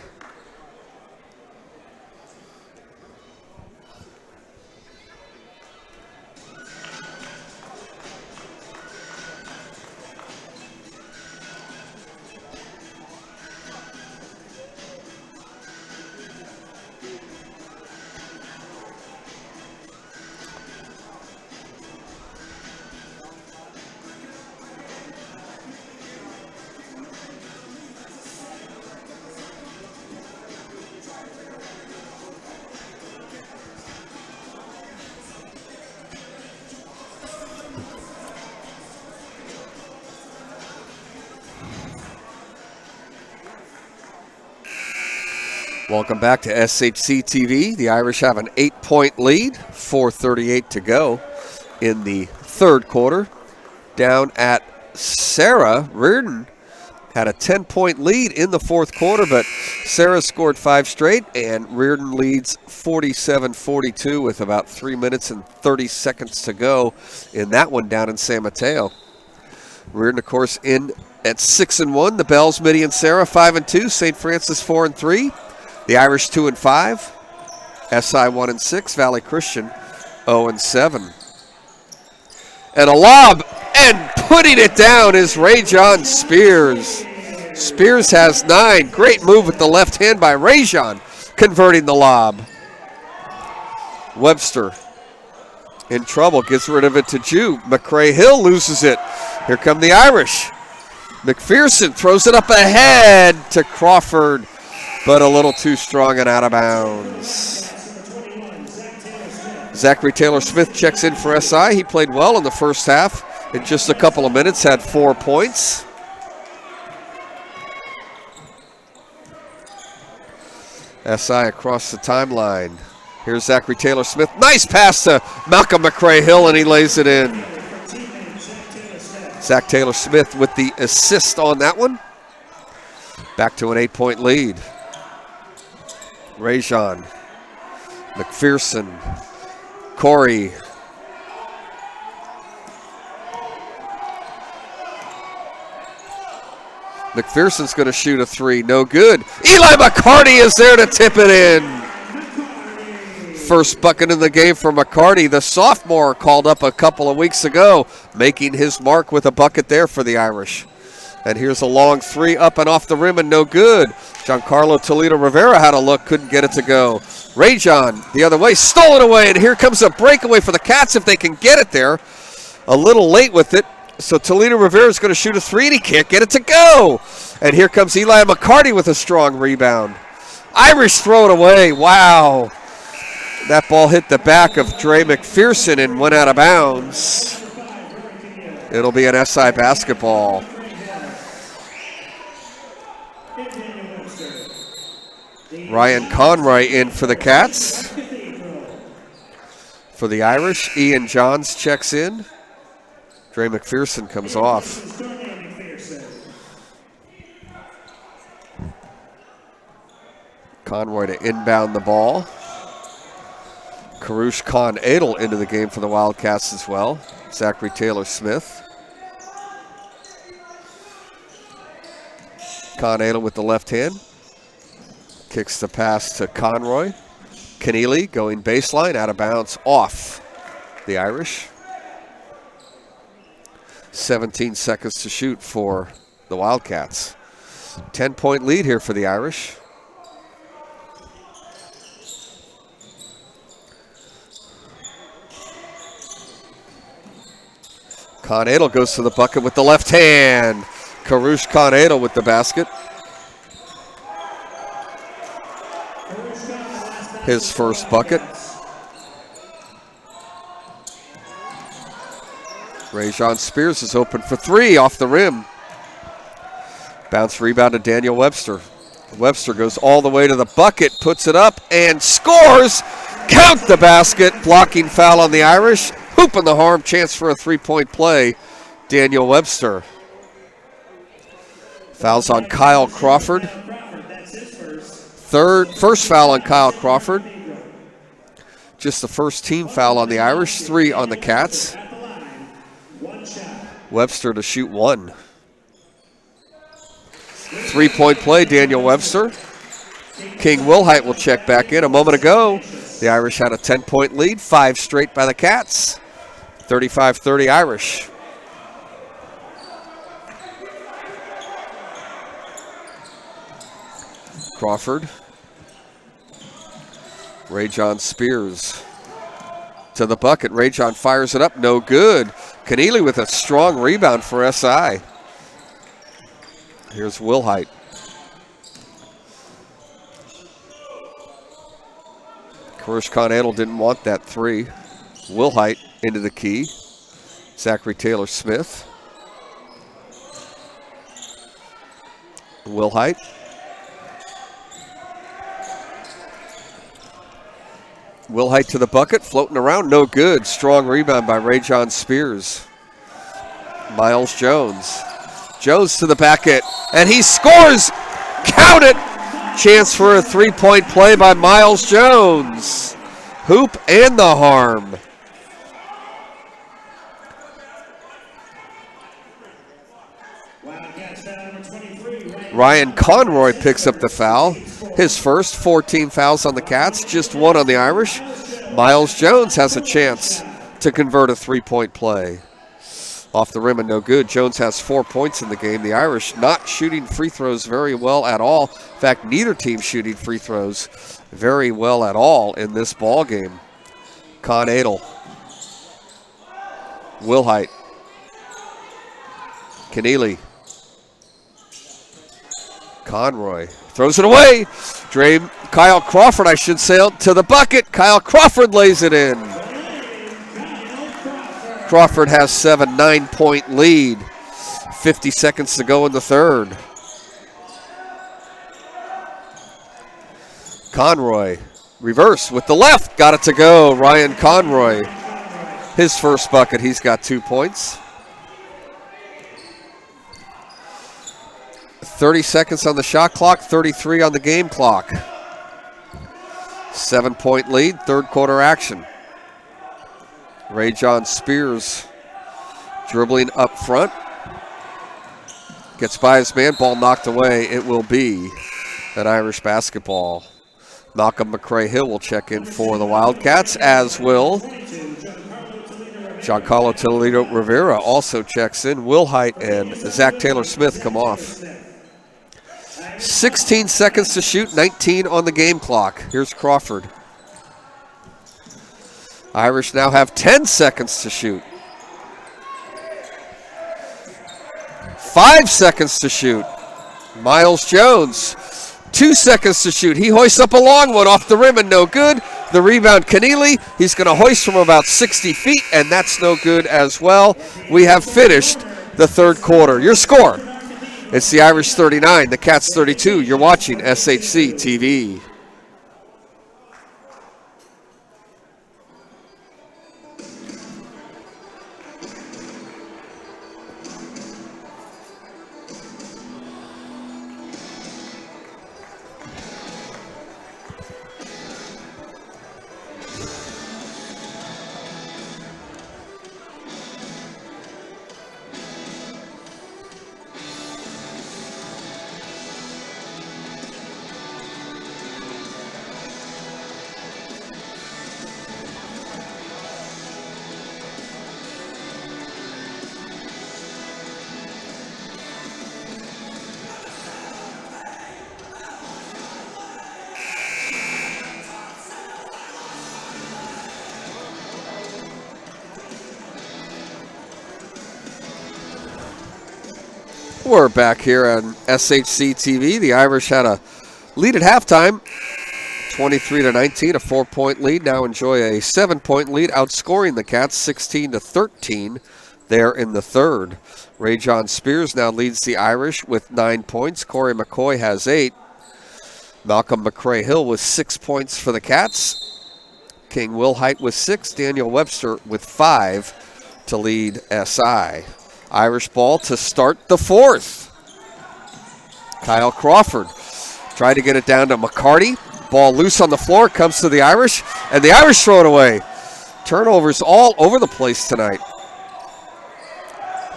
Welcome back to SHC TV. The Irish have an 8-point lead, 4:38 to go in the third quarter. Down at Sarah, Reardon had a 10-point lead in the fourth quarter, but Sarah scored 5 straight, and Reardon leads 47-42 with about 3 minutes and 30 seconds to go in that one down in San Mateo. Reardon, of course, in at 6-1. The Bells, Mitty, and Sarah 5-2. St. Francis 4-3. The Irish 2-5, SI 1-6, Valley Christian 0-7. And a lob, and putting it down is Ray John Spears. Spears has 9. Great move with the left hand by Ray John, converting the lob. Webster in trouble, gets rid of it to Jew. McCray-Hill loses it. Here come the Irish. McPherson throws it up ahead to Crawford, but a little too strong and out of bounds. Zachary Taylor-Smith checks in for SI. He played well in the first half. In just a couple of minutes, had 4 points. SI across the timeline. Here's Zachary Taylor-Smith. Nice pass to Malcolm McCray-Hill, and he lays it in. Zach Taylor-Smith with the assist on that one. Back to an 8-point lead. Rajon, McPherson, Corey. McPherson's going to shoot a 3. No good. Eli McCarty is there to tip it in. First bucket in the game for McCarty, the sophomore called up a couple of weeks ago, making his mark with a bucket there for the Irish. And here's a long 3 up and off the rim and no good. Giancarlo Toledo Rivera had a look, couldn't get it to go. Rajon the other way, stolen away, and here comes a breakaway for the Cats if they can get it there. A little late with it, so Toledo Rivera is going to shoot a 3 and he can't get it to go. And here comes Eli McCarty with a strong rebound. Irish throw it away, wow. That ball hit the back of Dre McPherson and went out of bounds. It'll be an SI basketball. Ryan Conroy in for the Cats. For the Irish, Ian Johns checks in. Dre McPherson comes off. Conroy to inbound the ball. Karush Khan Adel into the game for the Wildcats as well. Zachary Taylor Smith. Khan Adel with the left hand. Kicks the pass to Conroy. Keneally going baseline, out of bounds, off the Irish. 17 seconds to shoot for the Wildcats. 10-point lead here for the Irish. Khan Adel goes to the bucket with the left hand. Karush Khan Adel with the basket. His first bucket. Rajon Spears is open for three off the rim. Bounce rebound to Daniel Webster. Webster goes all the way to the bucket, puts it up, and scores! Count the basket. Blocking foul on the Irish. Hoop in the harm, chance for a three-point play. Daniel Webster. Fouls on Kyle Crawford. First foul on Kyle Crawford. Just the first team foul on the Irish, 3 on the Cats. Webster to shoot 1. 3-point play, Daniel Webster. King Wilhite will check back in. A moment ago, the Irish had a 10-point lead, 5 straight by the Cats. 35-30 Irish. Crawford. Rajon Spears to the bucket. Rajon fires it up, no good. Keneally with a strong rebound for SI. Here's Wilhite. Karush Khan Adel didn't want that 3. Wilhite into the key. Zachary Taylor Smith. Wilhite. Wilhite to the bucket, floating around, no good. Strong rebound by Rajon Spears. Miles Jones. Jones to the bucket, and he scores! Count it! Chance for a 3-point play by Miles Jones. Hoop and the harm. Ryan Conroy picks up the foul. His first, 14 fouls on the Cats, just 1 on the Irish. Miles Jones has a chance to convert a 3-point play. Off the rim and no good. Jones has 4 points in the game. The Irish not shooting free throws very well at all. In fact, neither team shooting free throws very well at all in this ball game. Khan Adel. Wilhite. Keneally. Conroy throws it away. Kyle Crawford, I should say, to the bucket. Kyle Crawford lays it in. Crawford has 9-point lead. 50 seconds to go in the third. Conroy, reverse with the left. Got it to go. Ryan Conroy. His first bucket, he's got 2 points. 30 seconds on the shot clock, 33 on the game clock. 7-point lead, third quarter action. Rajon Spears dribbling up front. Gets by his man, ball knocked away. It will be an Irish basketball. Malcolm McCray-Hill will check in for the Wildcats, as will Giancarlo Toledo Rivera also checks in. Wilhite and Zach Taylor Smith come off. 16 seconds to shoot, 19 on the game clock. Here's Crawford. Irish now have 10 seconds to shoot. 5 seconds to shoot. Miles Jones, 2 seconds to shoot. He hoists up a long one off the rim and no good. The rebound, Keneally. He's going to hoist from about 60 feet, and that's no good as well. We have finished the third quarter. Your score, it's the Irish 39, the Cats 32. You're watching SHC TV. We're back here on SHC TV. The Irish had a lead at halftime, 23-19, a 4-point lead. Now enjoy a 7-point lead, outscoring the Cats 16-13 there in the third. Ray John Spears now leads the Irish with 9 points. Corey McCoy has 8. Malcolm McCray-Hill with 6 points for the Cats. King Wilhite with 6. Daniel Webster with 5 to lead SI. Irish ball to start the fourth. Kyle Crawford tried to get it down to McCarty. Ball loose on the floor, comes to the Irish, and the Irish throw it away. Turnovers all over the place tonight.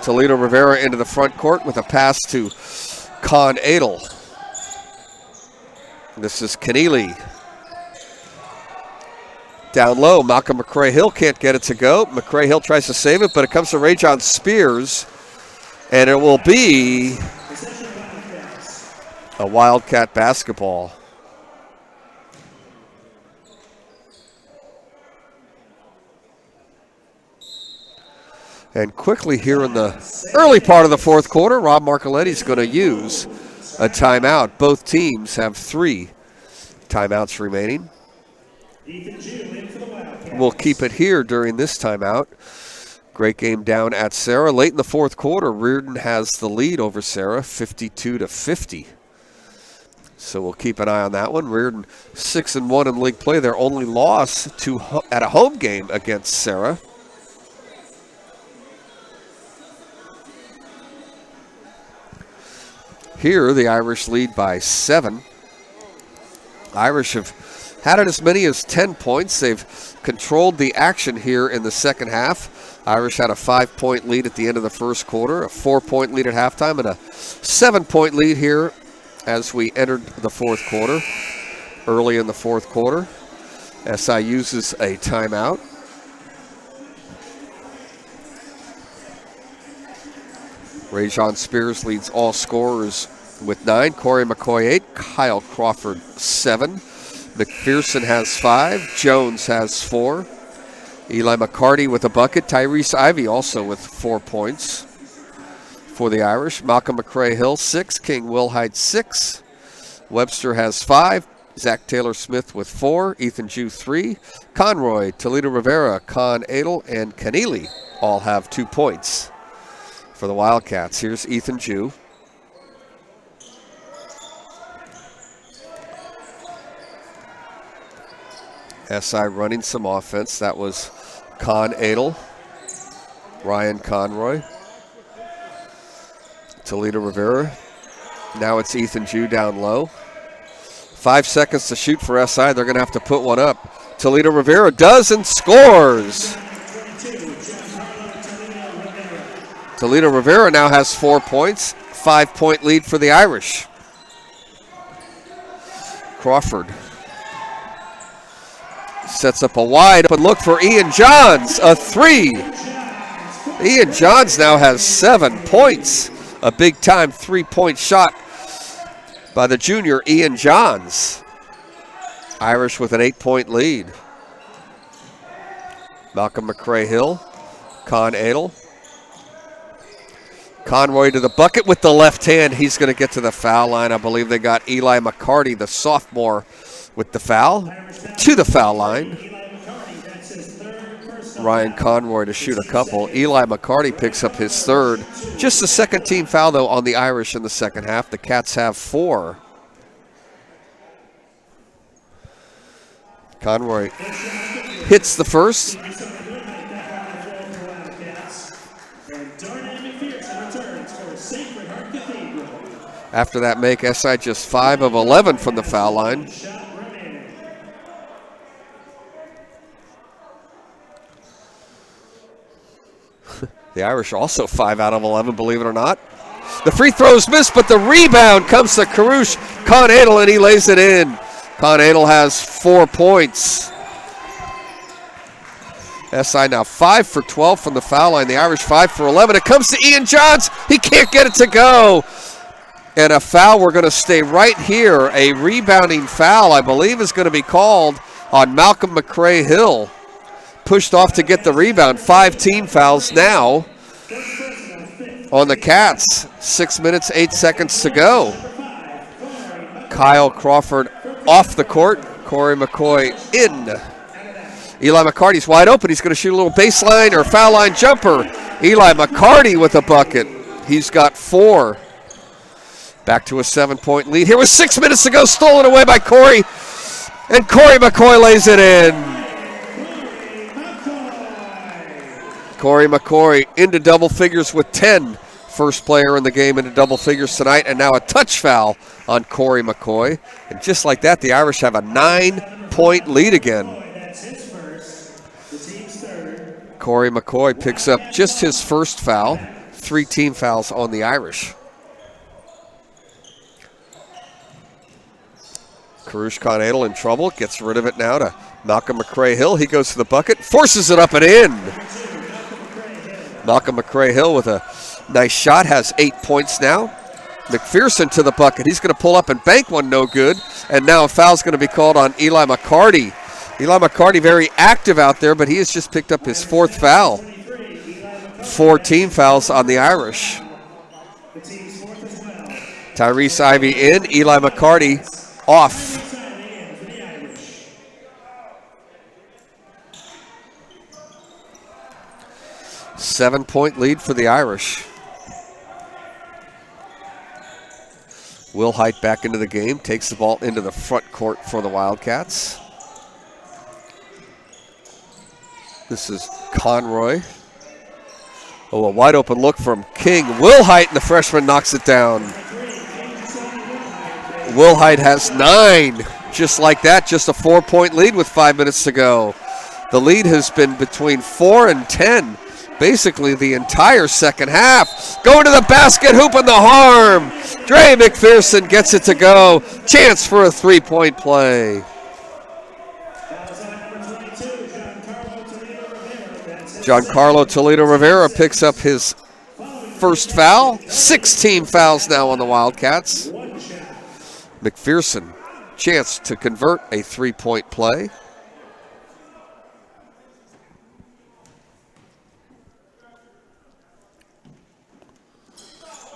Toledo Rivera into the front court with a pass to Con Adel. This is Keneally. Down low, Malcolm McCray-Hill can't get it to go. McCray-Hill tries to save it, but it comes to Ray John Spears, and it will be a Wildcat basketball. And quickly here in the early part of the fourth quarter, Rob Marcoletti is going to use a timeout. Both teams have 3 timeouts remaining. We'll keep it here during this timeout. Great game down at Sarah. Late in the fourth quarter, Reardon has the lead over Sarah, 52-50. So we'll keep an eye on that one. Reardon 6-1 in league play. Their only loss at a home game against Sarah. Here, the Irish lead by 7. Irish have had it as many as 10 points. They've controlled the action here in the second half. Irish had a 5-point lead at the end of the first quarter, a 4-point lead at halftime, and a 7-point lead here as we entered the fourth quarter. Early in the fourth quarter, SI uses a timeout. Ray John Spears leads all scorers with 9. Corey McCoy 8. Kyle Crawford 7. McPherson has 5. Jones has 4. Eli McCarty with a bucket. Tyrese Ivey also with 4 points for the Irish. Malcolm McCray-Hill 6. King Wilhite 6. Webster has 5. Zach Taylor-Smith with 4. Ethan Jew 3. Conroy, Toledo Rivera, Con Adel, and Keneally all have 2 points for the Wildcats. Here's Ethan Jew. SI running some offense. That was Con Adel, Ryan Conroy, Toledo Rivera. Now it's Ethan Jew down low. 5 seconds to shoot for SI. They're going to have to put one up. Toledo Rivera does and scores. Toledo Rivera now has 4 points. 5-point lead for the Irish. Crawford sets up a wide open look for Ian Johns, a 3. Ian Johns now has 7 points. A big-time 3-point shot by the junior Ian Johns. Irish with an 8-point lead. Malcolm McCray-Hill, Con Adel. Conroy to the bucket with the left hand. He's going to get to the foul line. I believe they got Eli McCarty, the sophomore, with the foul. To the foul line. Ryan Conroy to shoot a couple. Eli McCarty picks up his third. Just the second team foul, though, on the Irish in the second half. The Cats have 4. Conroy hits the first. After that make, SI just 5 of 11 from the foul line. The Irish also 5 out of 11, believe it or not. The free throw's missed, but the rebound comes to Karush Con-Adel, and he lays it in. Con-Adel has 4 points. SI now 5 for 12 from the foul line. The Irish 5 for 11. It comes to Ian Johns. He can't get it to go. And a foul, we're going to stay right here. A rebounding foul, I believe, is going to be called on Malcolm McCray-Hill. Pushed off to get the rebound. 5 team fouls now on the Cats. 6 minutes, 8 seconds to go. Kyle Crawford off the court. Corey McCoy in. Eli McCarty's wide open. He's going to shoot a little baseline or foul line jumper. Eli McCarty with a bucket. He's got 4. Back to a 7-point lead. Here with 6 minutes to go. Stolen away by Corey. And Corey McCoy lays it in. Corey McCoy into double figures with 10. First player in the game into double figures tonight. And now a touch foul on Corey McCoy. And just like that, the Irish have a 9-point lead again. Corey McCoy picks up just his first foul. 3 team fouls on the Irish. Karush Con-Adel in trouble. Gets rid of it now to Malcolm McCray-Hill. He goes to the bucket. Forces it up and in. Malcolm McCray-Hill with a nice shot. Has 8 points now. McPherson to the bucket. He's going to pull up and bank one. No good. And now a foul's going to be called on Eli McCarty. Eli McCarty very active out there, but he has just picked up his 4th foul. 4 team fouls on the Irish. Tyrese Ivey in. Eli McCarty off. Seven-point lead for the Irish. Will Height back into the game. Takes the ball into the front court for the Wildcats. This is Conroy. Oh, a wide open look from King. Will Height, and the freshman knocks it down. Will Height has 9. Just like that, just a 4-point lead with 5 minutes to go. The lead has been between 4 and 10, basically the entire second half. Going to the basket, hoop in the harm. Dre McPherson gets it to go. Chance for a 3-point play. Giancarlo Toledo Rivera picks up his first foul. 6 team fouls now on the Wildcats. McPherson, chance to convert a 3-point play.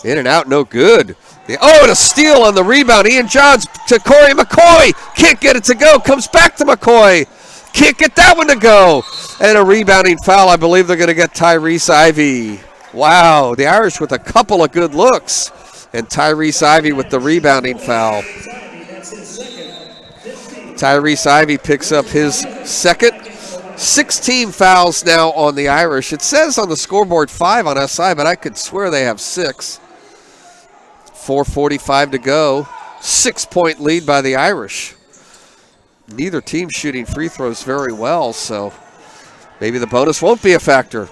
In and out, no good. And a steal on the rebound. Ian Johns to Corey McCoy. Can't get it to go. Comes back to McCoy. Can't get that one to go. And a rebounding foul. I believe they're going to get Tyrese Ivey. Wow, the Irish with a couple of good looks. And Tyrese Ivey with the rebounding foul. Tyrese Ivey picks up his second. 16 fouls now on the Irish. It says on the scoreboard 5 on SI, but I could swear they have 6. 4:45 to go. 6-point lead by the Irish. Neither team shooting free throws very well, so maybe the bonus won't be a factor.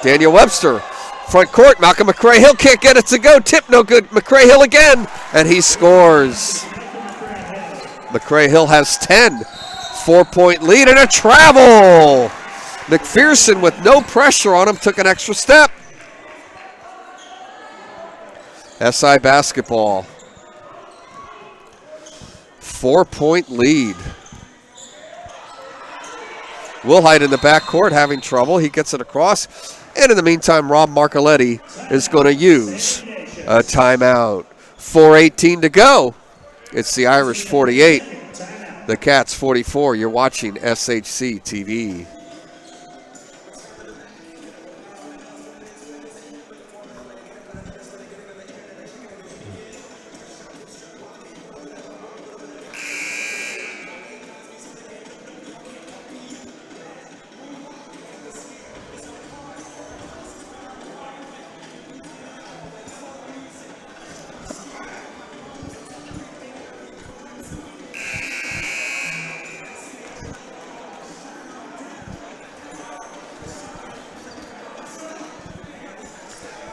Daniel Webster, front court. Malcolm McCray-Hill can't get it to go. Tip no good. McCray-Hill again, and he scores. McCray-Hill has 10. 4-point lead and a travel. McPherson with no pressure on him took an extra step. SI basketball. 4-point lead. Will Height in the backcourt having trouble. He gets it across. And in the meantime, Rob Marcoletti is going to use a timeout. 4:18 to go. It's the Irish 48, the Cats 44. You're watching SHC TV.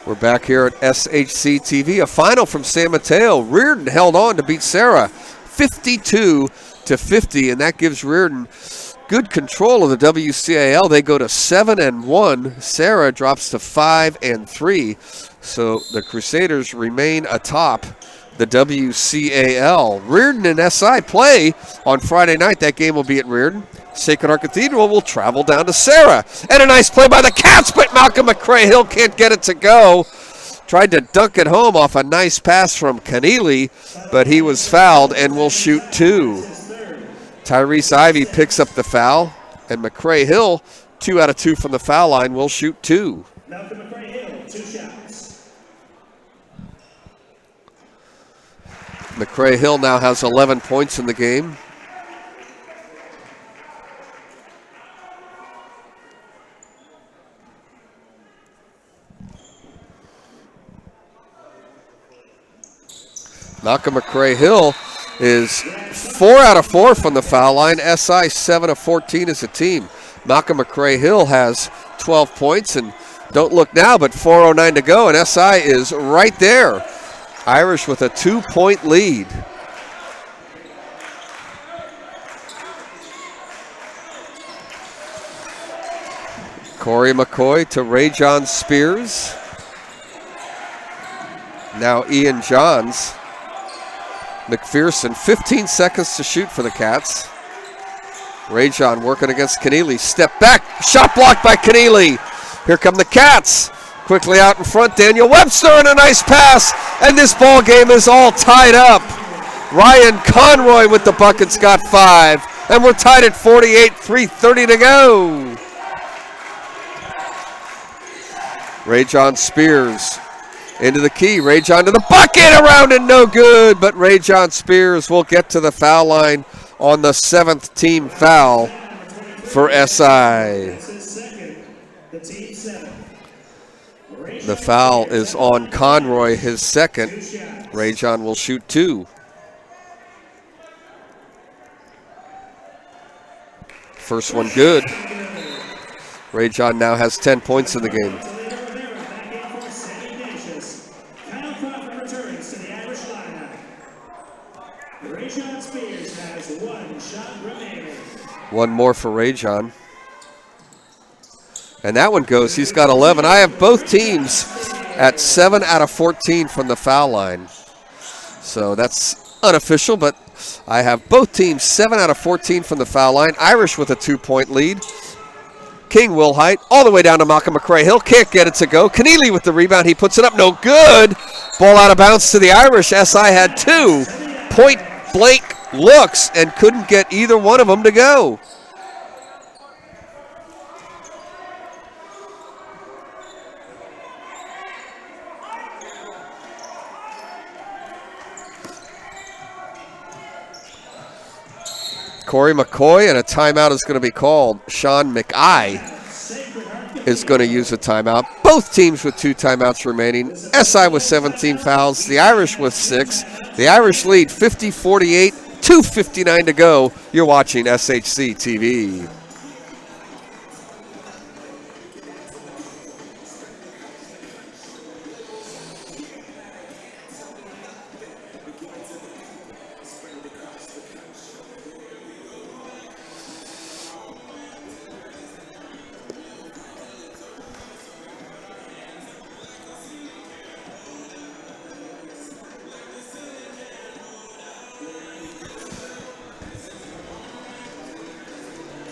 We're back here at SHC TV. A final from San Mateo. Reardon held on to beat Sarah 52-50, and that gives Reardon good control of the WCAL. They go to 7-1. Sarah drops to 5-3. So the Crusaders remain atop the WCAL. Reardon and SI play on Friday night. That game will be at Reardon. Sacred Heart Cathedral will travel down to Sarah. And a nice play by the Cats, but Malcolm McCray-Hill can't get it to go. Tried to dunk it home off a nice pass from Keneally, but he was fouled and will shoot two. Tyrese Ivey picks up the foul, and McCray-Hill, 2 out of 2 from the foul line, will shoot two. Malcolm McCray-Hill, 2 shots. McCray-Hill now has 11 points in the game. Malcolm McCray-Hill is 4 out of 4 from the foul line. SI 7 of 14 as a team. Malcolm McCray-Hill has 12 points, and don't look now, but 4:09 to go, and SI is right there. Irish with a 2-point lead. Corey McCoy to Ray John Spears. Now Ian Johns. McPherson, 15 seconds to shoot for the Cats. Ray John working against Keneally. Step back, shot blocked by Keneally. Here come the Cats. Quickly out in front, Daniel Webster, and a nice pass. And this ball game is all tied up. Ryan Conroy with the buckets got 5. And we're tied at 48, 3:30 to go. Ray John Spears into the key. Ray John to the bucket, around and no good. But Ray John Spears will get to the foul line on the 7th team foul for SI. The foul is on Conroy, his second. Ray John will shoot two. First one good. Ray John now has 10 points in the game. One more for Ray John. And that one goes. He's got 11. I have both teams at 7 out of 14 from the foul line. So that's unofficial, but I have both teams 7 out of 14 from the foul line. Irish with a 2-point lead. King Wilhite all the way down to Malcolm McCray-Hill. Can't get it to go. Keneally with the rebound. He puts it up. No good. Ball out of bounds to the Irish. SI had 2 point-blank looks and couldn't get either one of them to go. Corey McCoy, and a timeout is going to be called. Sean McI is going to use a timeout. Both teams with 2 timeouts remaining. SI with 17 fouls. The Irish with 6. The Irish lead 50-48, 2:59 to go. You're watching SHC TV.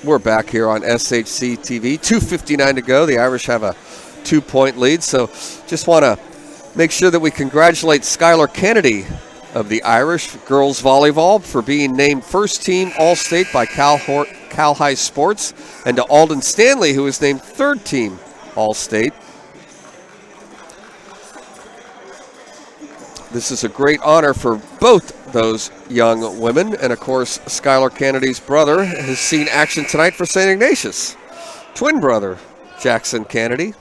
We're back here on SHC TV. 2:59 to go. The Irish have a 2-point lead. So just want to make sure that we congratulate Skylar Kennedy of the Irish girls volleyball for being named first team All-State by Cal High Sports, and to Alden Stanley, who was named third team All-State. This is a great honor for both those young women, and of course Skylar Kennedy's brother has seen action tonight for St. Ignatius. Twin brother Jackson Kennedy.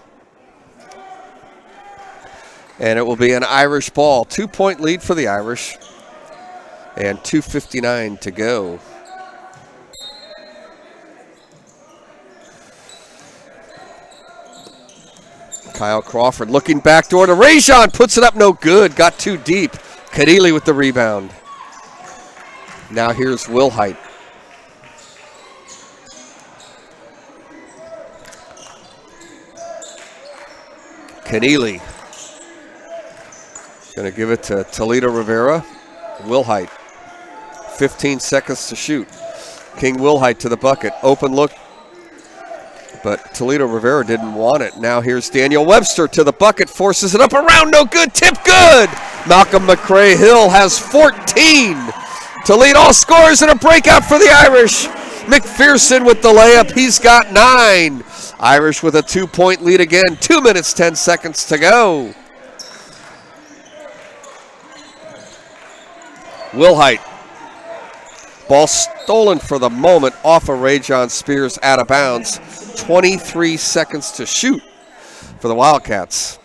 And it will be an Irish ball. 2-point lead for the Irish. And 2:59 to go. Kyle Crawford looking backdoor to Rajon. Puts it up, no good. Got too deep. Kadili with the rebound. Now here's Wilhite. Keneally. Going to give it to Toledo Rivera. Wilhite. 15 seconds to shoot. King Wilhite to the bucket. Open look. But Toledo Rivera didn't want it. Now here's Daniel Webster to the bucket. Forces it up around. No good. Tip good. Malcolm McCrae Hill has 14 to lead all scorers in a breakout for the Irish. McPherson with the layup. He's got 9. Irish with a 2-point lead again. 2 minutes, 10 seconds to go. Wilhite. Ball stolen for the moment off of Rajon Spears out of bounds. 23 seconds to shoot for the Wildcats.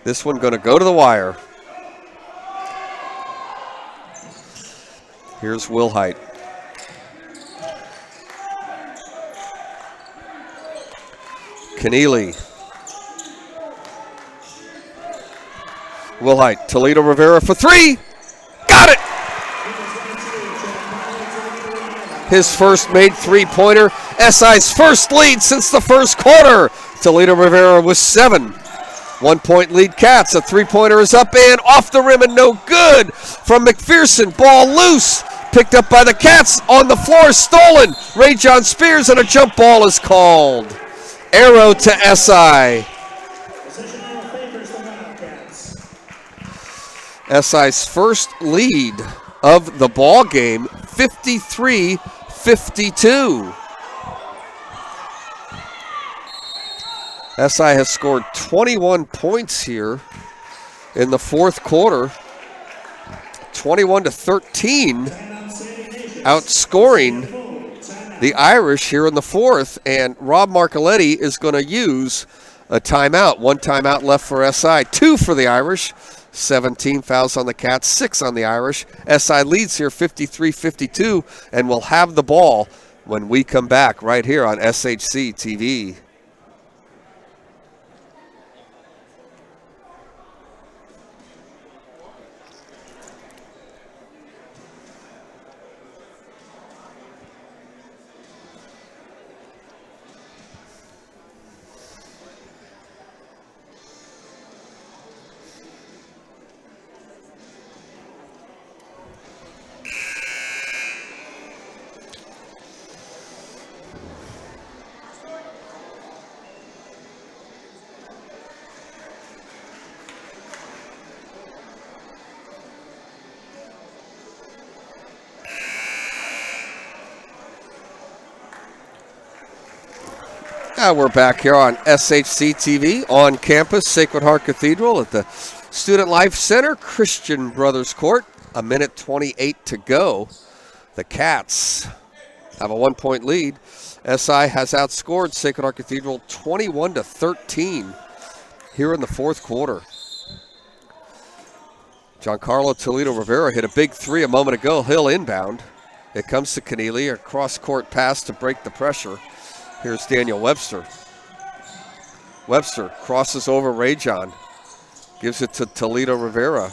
This one going to go to the wire. Here's Wilhite. Keneally. Wilhite. Toledo Rivera for 3. Got it! His first made three-pointer. SI's first lead since the first quarter. Toledo Rivera with 7. 1-point lead Cats. A three-pointer is up and off the rim and no good from McPherson. Ball loose. Picked up by the Cats. On the floor. Stolen. Rajon Spears and a jump ball is called. Arrow to SI. SI's first lead of the ball game, 53-52. SI has scored 21 points here in the fourth quarter, 21-13, outscoring the Irish here in the fourth, and Rob Marcoletti is going to use a timeout. 1 timeout left for SI, 2 for the Irish. 17 fouls on the Cats, 6 on the Irish. SI leads here 53-52 and will have the ball when we come back right here on SHC TV. We're back here on SHC TV on campus, Sacred Heart Cathedral at the Student Life Center, Christian Brothers Court. 1:28 to go. The Cats have a 1-point lead. SI has outscored Sacred Heart Cathedral 21-13 here in the fourth quarter. Giancarlo Toledo Rivera hit a big 3 a moment ago. Hill inbound. It comes to Keneally, a cross-court pass to break the pressure. Here's Daniel Webster. Webster crosses over Rajon. Gives it to Toledo Rivera.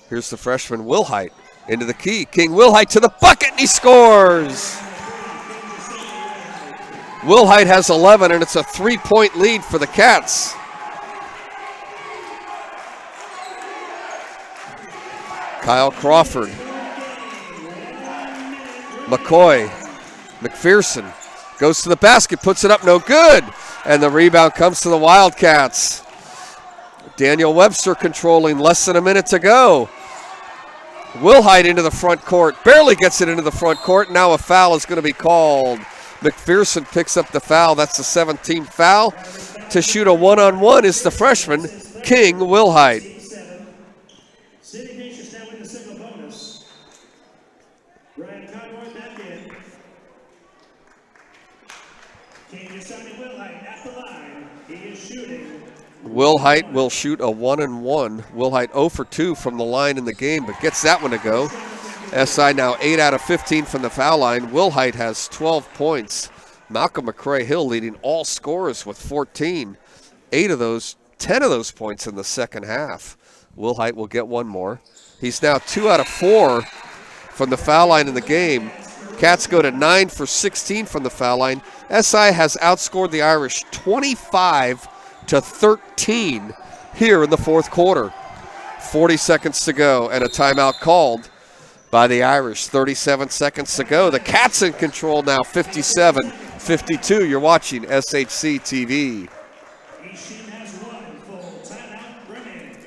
Here's the freshman Wilhite into the key. King Wilhite to the bucket and he scores! Wilhite has 11 and it's a 3-point lead for the Cats. Kyle Crawford. McCoy. McPherson. Goes to the basket, puts it up, no good. And the rebound comes to the Wildcats. Daniel Webster controlling, less than a minute to go. Wilhite into the front court, barely gets it into the front court. Now a foul is going to be called. McPherson picks up the foul. That's the 17th foul. To shoot a one-on-one is the freshman, King Wilhite. St. Ignatius now in the single bonus. Ryan Conroy back in. King deciding Wilhite at the line. He is shooting. Wilhite will shoot a 1-and-1. Wilhite 0 for 2 from the line in the game, but gets that one to go. SI now 8 out of 15 from the foul line. Wilhite has 12 points. Malcolm McCray-Hill leading all scorers with 14. 10 of those points in the second half. Wilhite will get one more. He's now 2 out of 4 from the foul line in the game. Cats go to 9 for 16 from the foul line. SI has outscored the Irish 25-13 here in the fourth quarter. 40 seconds to go and a timeout called by the Irish. 37 seconds to go. The Cats in control now, 57-52. You're watching SHC TV. Each team has one full timeout remaining.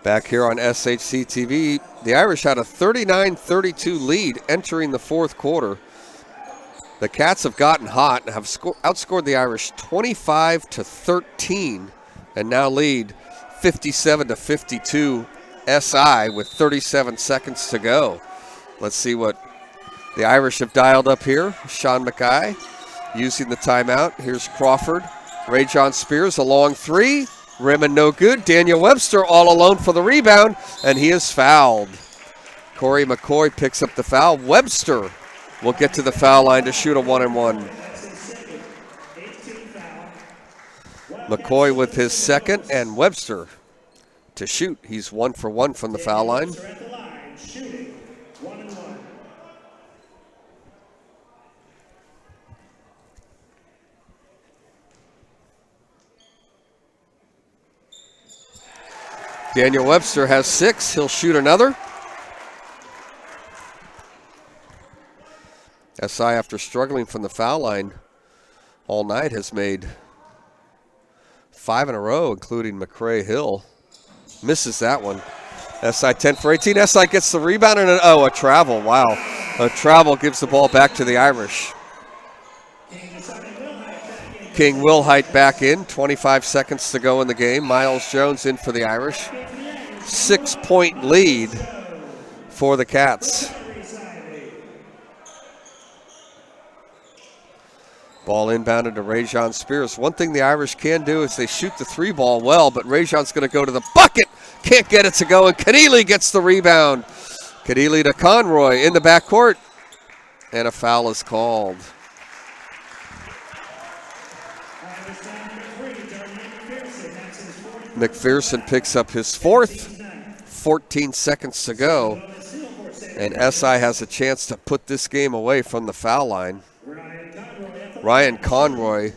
Back here on SHC TV, the Irish had a 39-32 lead entering the fourth quarter. The Cats have gotten hot and have outscored the Irish 25-13 and now lead 57-52 SI with 37 seconds to go. Let's see what the Irish have dialed up here. Sean Mackay using the timeout. Here's Crawford. Ray John Spears, a long three. Rim and no good. Daniel Webster all alone for the rebound, and he is fouled. Corey McCoy picks up the foul. Webster will get to the foul line to shoot a 1-and-1. McCoy with his second, and Webster to shoot. He's 1 for 1 from the foul line. Daniel Webster has 6. He'll shoot another. SI, after struggling from the foul line all night, has made 5 in a row, including McCray-Hill. Misses that one. SI 10 for 18. SI gets the rebound and a travel. Wow. A travel gives the ball back to the Irish. King Wilhite back in. 25 seconds to go in the game. Miles Jones in for the Irish. 6-point lead for the Cats. Ball inbounded to Rajon Spears. One thing the Irish can do is they shoot the three ball well, but Rajon's going to go to the bucket. Can't get it to go, and Keneally gets the rebound. Keneally to Conroy in the backcourt, and a foul is called. McPherson picks up his fourth. 14 seconds to go, and SI has a chance to put this game away from the foul line. Ryan Conroy,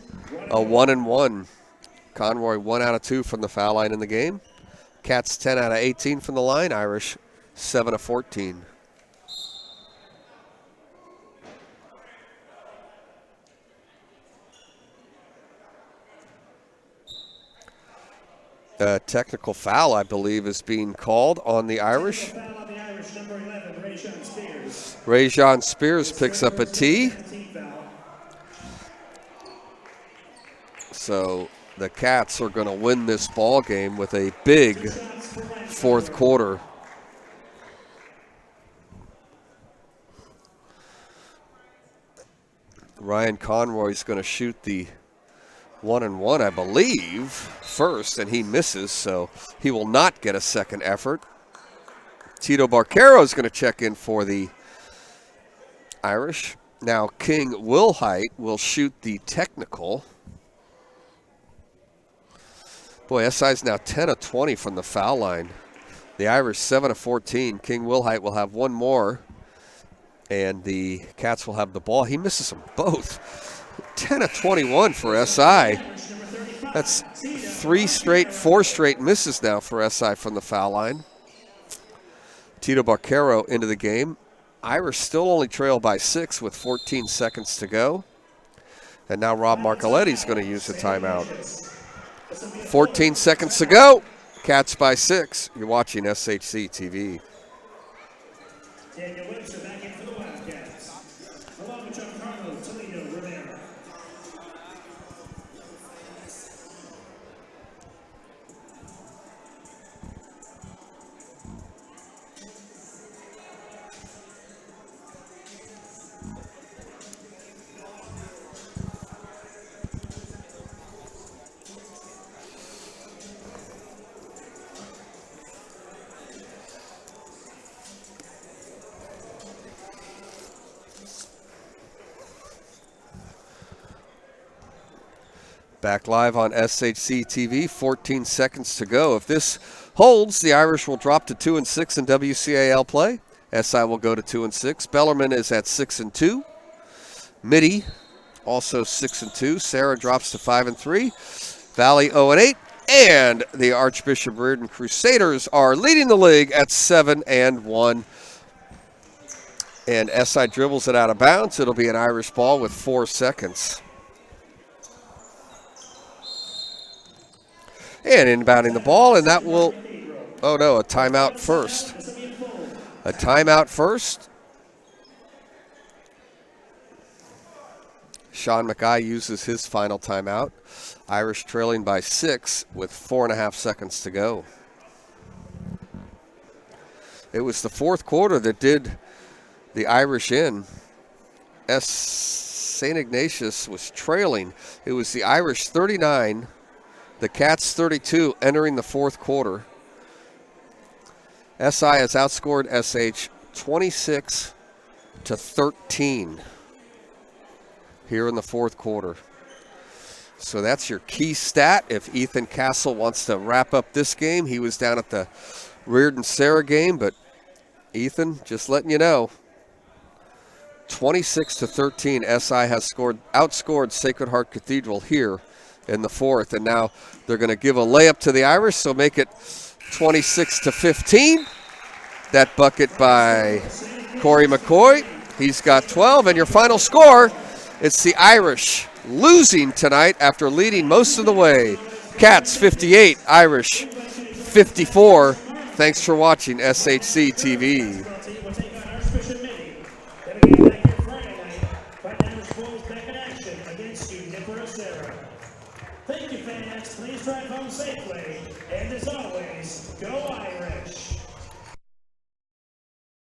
a 1-and-1. Conroy 1 out of 2 from the foul line in the game. Cats 10 out of 18 from the line. Irish 7 of 14. A technical foul, I believe, is being called on the Irish. Rajon Spears picks up a tee. So the Cats are going to win this ball game with a big fourth quarter. Ryan Conroy is going to shoot the 1-1, I believe, first, and he misses, so he will not get a second effort. Tito Barquero is going to check in for the Irish. Now King Wilhite will shoot the technical. Boy, SI's now 10 of 20 from the foul line. The Irish 7 of 14. King Wilhite will have one more, and the Cats will have the ball. He misses them both. 10 of 21 for SI. That's 4 straight misses now for SI from the foul line. Tito Barquero into the game. Irish still only trail by 6 with 14 seconds to go. And now Rob Marcoletti's going to use the timeout. 14 seconds to go. Cats by 6. You're watching SHC TV. Daniel Webster back in for the Wildcats, along with Giancarlo Toledo Rivera. Back live on SHC TV, 14 seconds to go. If this holds, the Irish will drop to 2-6 in WCAL play. SI will go to 2-6. Bellarmine is at 6-2. Mitty also 6-2. Sarah drops to 5-3. Valley 0-8. And the Archbishop Reardon Crusaders are leading the league at 7-1. And SI dribbles it out of bounds. It'll be an Irish ball with 4 seconds. And inbounding the ball, and that will, oh no, a timeout first. A timeout first. Sean McKay uses his final timeout. Irish trailing by 6 with 4.5 seconds to go. It was the fourth quarter that did the Irish in. St. Ignatius was trailing. It was the Irish 39, the Cats 32 entering the fourth quarter. SI has outscored SH 26-13 here in the fourth quarter. So that's your key stat. If Ethan Castle wants to wrap up this game, he was down at the Reardon-Sarah game, but Ethan, just letting you know, 26-13, SI has outscored Sacred Heart Cathedral here in the fourth, and now they're going to give a layup to the Irish, so make it 26-15. That bucket by Corey McCoy. He's got 12, and your final score, it's the Irish losing tonight after leading most of the way. Cats 58, Irish 54. Thanks for watching SHC TV. Thank you, fans. Please drive home safely. And as always, go Irish.